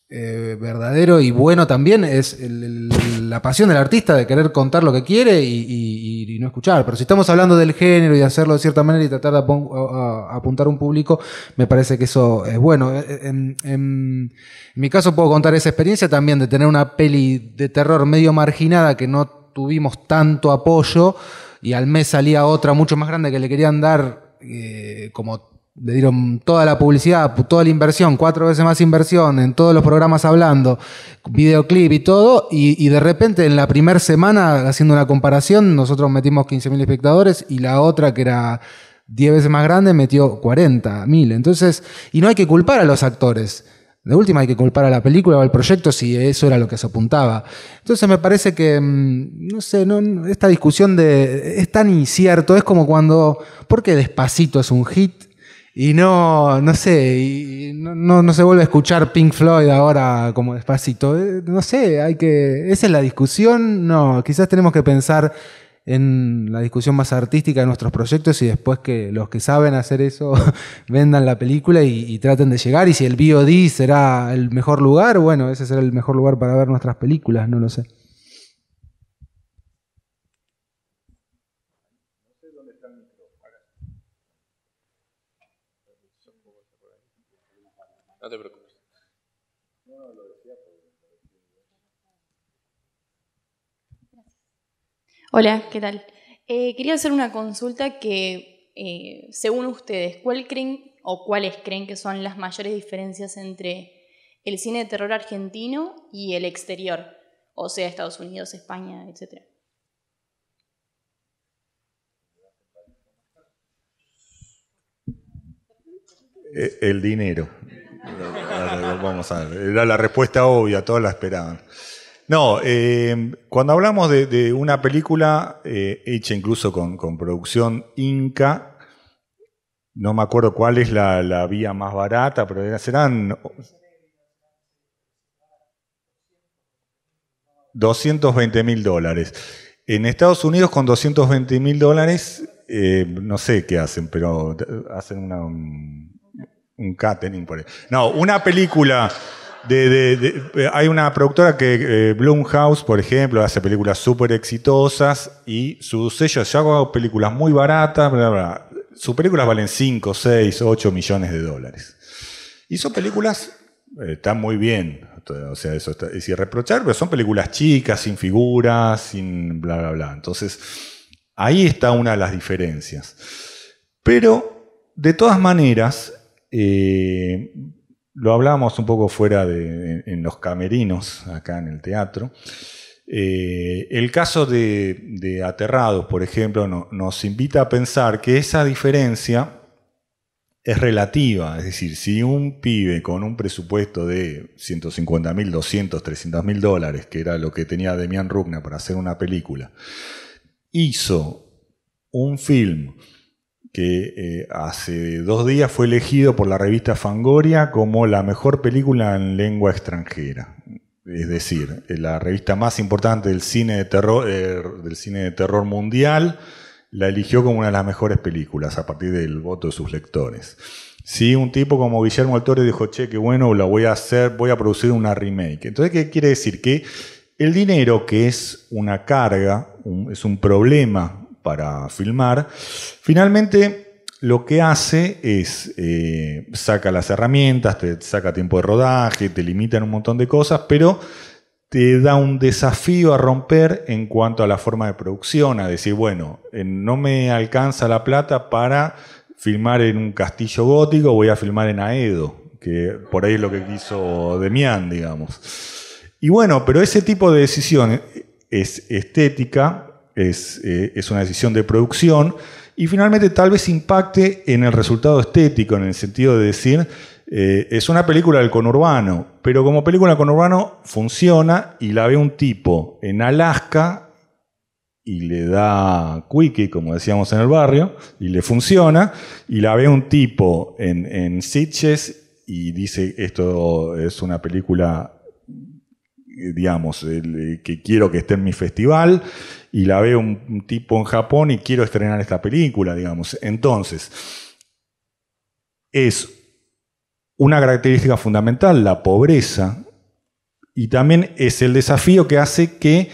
verdadero y bueno también es la pasión del artista de querer contar lo que quiere y no escuchar. Pero si estamos hablando del género y de hacerlo de cierta manera y tratar de apuntar a un público, me parece que eso es bueno. En mi caso puedo contar esa experiencia también de tener una peli de terror medio marginada que no tuvimos tanto apoyo y al mes salía otra mucho más grande que le querían dar como le dieron toda la publicidad, toda la inversión, 4 veces más inversión en todos los programas hablando, videoclip y todo, y de repente en la primera semana, haciendo una comparación, nosotros metimos 15.000 espectadores y la otra, que era 10 veces más grande, metió 40.000. Entonces, y no hay que culpar a los actores. De última hay que culpar a la película o al proyecto si eso era lo que se apuntaba. Entonces me parece que, no sé, esta discusión es tan incierto, es como cuando, ¿por qué Despacito es un hit? Y no sé, y no se vuelve a escuchar Pink Floyd ahora como Despacito. No sé, esa es la discusión. No, quizás tenemos que pensar en la discusión más artística de nuestros proyectos y después que los que saben hacer eso vendan la película y traten de llegar. Y si el VOD será el mejor lugar, bueno, ese será el mejor lugar para ver nuestras películas, no lo sé. No te preocupes. Hola, ¿qué tal? Quería hacer una consulta que, según ustedes, ¿cuáles creen que son las mayores diferencias entre el cine de terror argentino y el exterior? O sea, Estados Unidos, España, etc. El dinero. Vamos a ver. Era la respuesta obvia, todos la esperaban. No, cuando hablamos de una película hecha incluso con producción Inca, no me acuerdo cuál es la vía más barata, pero serán $220.000. En Estados Unidos con $220.000, no sé qué hacen, pero hacen un catering por ahí. No, una película hay una productora que Blumhouse, por ejemplo, hace películas súper exitosas y su sello, yo hago películas muy baratas, bla, bla. Sus películas valen 5, 6, 8 millones de dólares. Y son películas, están muy bien, o sea, eso es irreprochable, pero son películas chicas, sin figuras, sin bla, bla, bla. Entonces, ahí está una de las diferencias. Pero, de todas maneras, lo hablábamos un poco fuera en los camerinos, acá en el teatro. El caso de Aterrados, por ejemplo, nos invita a pensar que esa diferencia es relativa. Es decir, si un pibe con un presupuesto de $150.000, $200.000, $300.000, que era lo que tenía Demián Rugna para hacer una película, hizo un film que hace 2 días fue elegido por la revista Fangoria como la mejor película en lengua extranjera. Es decir, la revista más importante del cine de terror mundial la eligió como una de las mejores películas a partir del voto de sus lectores. Sí, un tipo como Guillermo del Toro dijo, che, qué bueno, lo voy a hacer, voy a producir una remake. Entonces, ¿qué quiere decir? Que el dinero, que es una carga, es un problema para filmar, finalmente lo que hace es saca las herramientas, te saca tiempo de rodaje, te limita en un montón de cosas, pero te da un desafío a romper en cuanto a la forma de producción, a decir, bueno, no me alcanza la plata para filmar en un castillo gótico, voy a filmar en Aedo, que por ahí es lo que quiso Demián, digamos. Y bueno, pero ese tipo de decisión es estética, es una decisión de producción y finalmente tal vez impacte en el resultado estético, en el sentido de decir, es una película del conurbano, pero como película del conurbano funciona y la ve un tipo en Alaska y le da quickie, como decíamos en el barrio, y le funciona, y la ve un tipo en Sitges y dice, esto es una película, digamos, que quiero que esté en mi festival, y la ve un tipo en Japón y quiero estrenar esta película, digamos. Entonces, es una característica fundamental, la pobreza, y también es el desafío que hace que,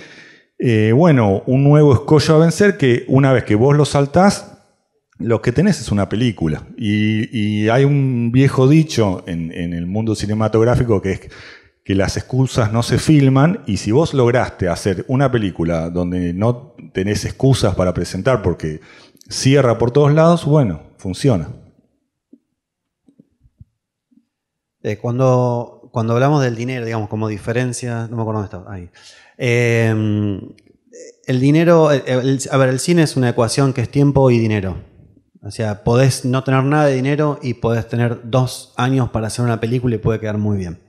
un nuevo escollo a vencer, que una vez que vos lo saltás, lo que tenés es una película. Y hay un viejo dicho en el mundo cinematográfico que es que las excusas no se filman, y si vos lograste hacer una película donde no tenés excusas para presentar porque cierra por todos lados, bueno, funciona. Cuando hablamos del dinero, digamos, como diferencia, no me acuerdo dónde estaba, ahí. El dinero, el cine es una ecuación que es tiempo y dinero. O sea, podés no tener nada de dinero y podés tener 2 años para hacer una película y puede quedar muy bien.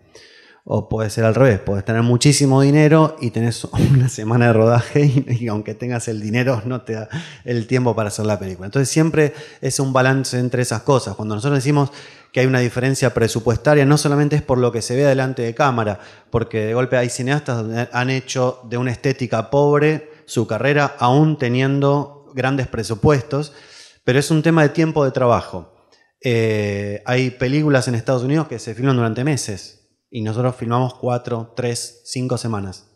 O puede ser al revés, podés tener muchísimo dinero y tenés una semana de rodaje y aunque tengas el dinero no te da el tiempo para hacer la película. Entonces siempre es un balance entre esas cosas. Cuando nosotros decimos que hay una diferencia presupuestaria, no solamente es por lo que se ve delante de cámara, porque de golpe hay cineastas donde han hecho de una estética pobre su carrera aún teniendo grandes presupuestos, pero es un tema de tiempo de trabajo. Hay películas en Estados Unidos que se filman durante meses y nosotros filmamos 4, 3, 5 semanas.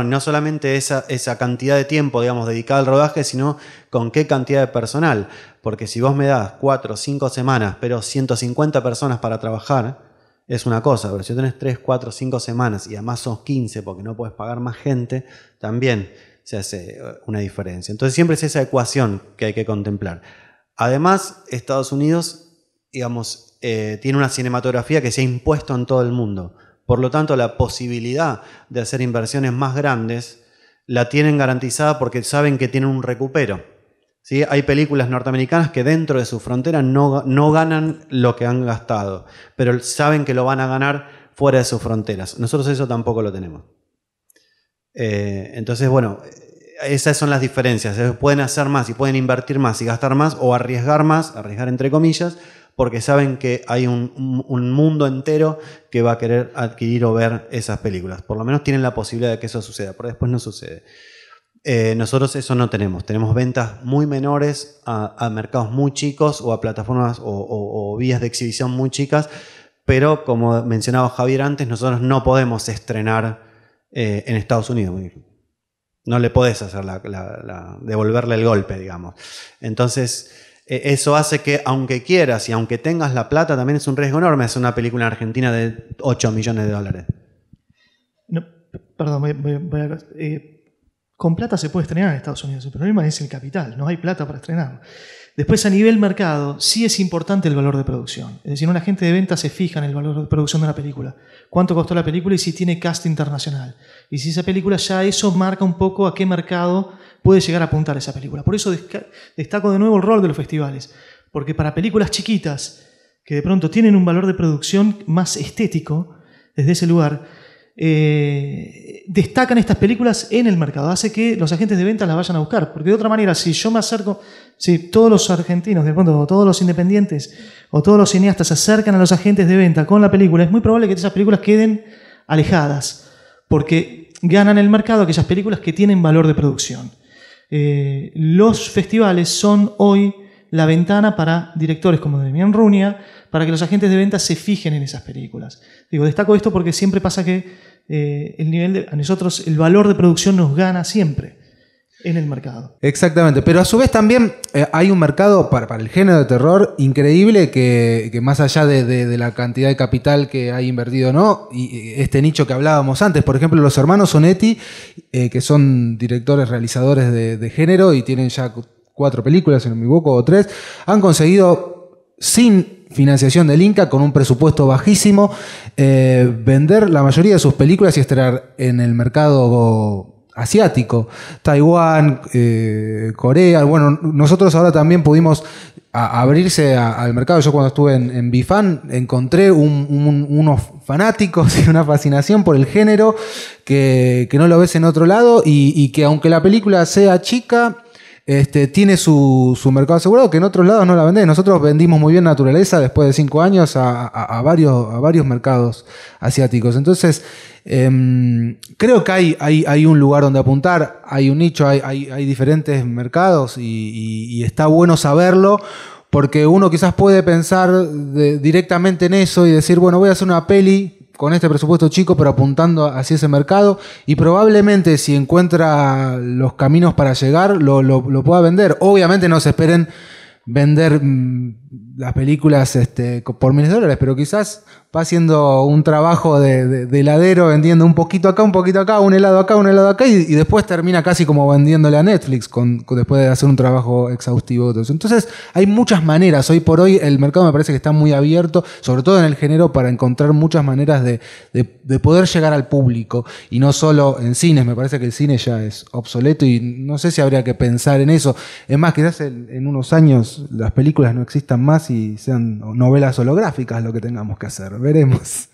No solamente esa cantidad de tiempo, digamos, dedicada al rodaje, sino con qué cantidad de personal. Porque si vos me das 4 o 5 semanas, pero 150 personas para trabajar, es una cosa. Pero si tenés 3, 4, 5 semanas y además sos 15 porque no podés pagar más gente, también se hace una diferencia. Entonces siempre es esa ecuación que hay que contemplar. Además, Estados Unidos, digamos, tiene una cinematografía que se ha impuesto en todo el mundo. Por lo tanto, la posibilidad de hacer inversiones más grandes la tienen garantizada porque saben que tienen un recupero. ¿Sí? Hay películas norteamericanas que dentro de su frontera no ganan lo que han gastado, pero saben que lo van a ganar fuera de sus fronteras. Nosotros eso tampoco lo tenemos. Entonces, bueno, esas son las diferencias. Pueden hacer más y pueden invertir más y gastar más o arriesgar más, arriesgar entre comillas, porque saben que hay un mundo entero que va a querer adquirir o ver esas películas. Por lo menos tienen la posibilidad de que eso suceda, pero después no sucede. Nosotros eso no tenemos. Tenemos ventas muy menores a mercados muy chicos o a plataformas o vías de exhibición muy chicas, pero como mencionaba Javier antes, nosotros no podemos estrenar en Estados Unidos. No le podés hacer devolverle el golpe, digamos. Entonces, eso hace que, aunque quieras y aunque tengas la plata, también es un riesgo enorme hacer una película en Argentina de $8 millones. No, perdón, con plata se puede estrenar en Estados Unidos. El problema es el capital, no hay plata para estrenar. Después, a nivel mercado, sí es importante el valor de producción. Es decir, un agente de venta se fija en el valor de producción de una película. Cuánto costó la película y si tiene cast internacional. Y si esa película ya eso marca un poco a qué mercado puede llegar a apuntar esa película. Por eso destaco de nuevo el rol de los festivales. Porque para películas chiquitas, que de pronto tienen un valor de producción más estético, desde ese lugar, destacan estas películas en el mercado, hace que los agentes de venta las vayan a buscar, porque de otra manera, si yo me acerco, si todos los argentinos, de pronto, o todos los independientes, o todos los cineastas se acercan a los agentes de venta con la película, es muy probable que esas películas queden alejadas, porque ganan el mercado aquellas películas que tienen valor de producción. Los festivales son hoy la ventana para directores como Demián Runia, para que los agentes de venta se fijen en esas películas. Destaco esto porque siempre pasa que a nosotros el valor de producción nos gana siempre en el mercado. Exactamente, pero a su vez también hay un mercado para el género de terror increíble que más allá de la cantidad de capital que hay invertido, ¿no? Y este nicho que hablábamos antes, por ejemplo, los hermanos Sonetti, que son directores, realizadores de género y tienen ya 4 películas, si no me equivoco, o 3, han conseguido sin financiación del Inca, con un presupuesto bajísimo, vender la mayoría de sus películas y estrenar en el mercado asiático, Taiwán, Corea. Bueno, nosotros ahora también pudimos abrirse al mercado. Yo cuando estuve en Bifan encontré unos fanáticos y una fascinación por el género que no lo ves en otro lado y que aunque la película sea chica, tiene su mercado asegurado, que en otros lados no la vendés. Nosotros vendimos muy bien Naturaleza después de 5 años a varios mercados asiáticos. Entonces, creo que hay un lugar donde apuntar, hay un nicho, hay diferentes mercados y está bueno saberlo, porque uno quizás puede pensar directamente en eso y decir, bueno, voy a hacer una peli con este presupuesto chico, pero apuntando hacia ese mercado, y probablemente si encuentra los caminos para llegar, lo pueda vender. Obviamente no se esperen vender las películas por miles de dólares, pero quizás va haciendo un trabajo de heladero, vendiendo un poquito acá, un helado acá, y después termina casi como vendiéndole a Netflix después de hacer un trabajo exhaustivo. Entonces hay muchas maneras. Hoy por hoy el mercado me parece que está muy abierto, sobre todo en el género, para encontrar muchas maneras de poder llegar al público, y no solo en cines. Me parece que el cine ya es obsoleto y no sé si habría que pensar en eso. Es más, quizás en unos años las películas no existan más y sean novelas holográficas lo que tengamos que hacer. Veremos.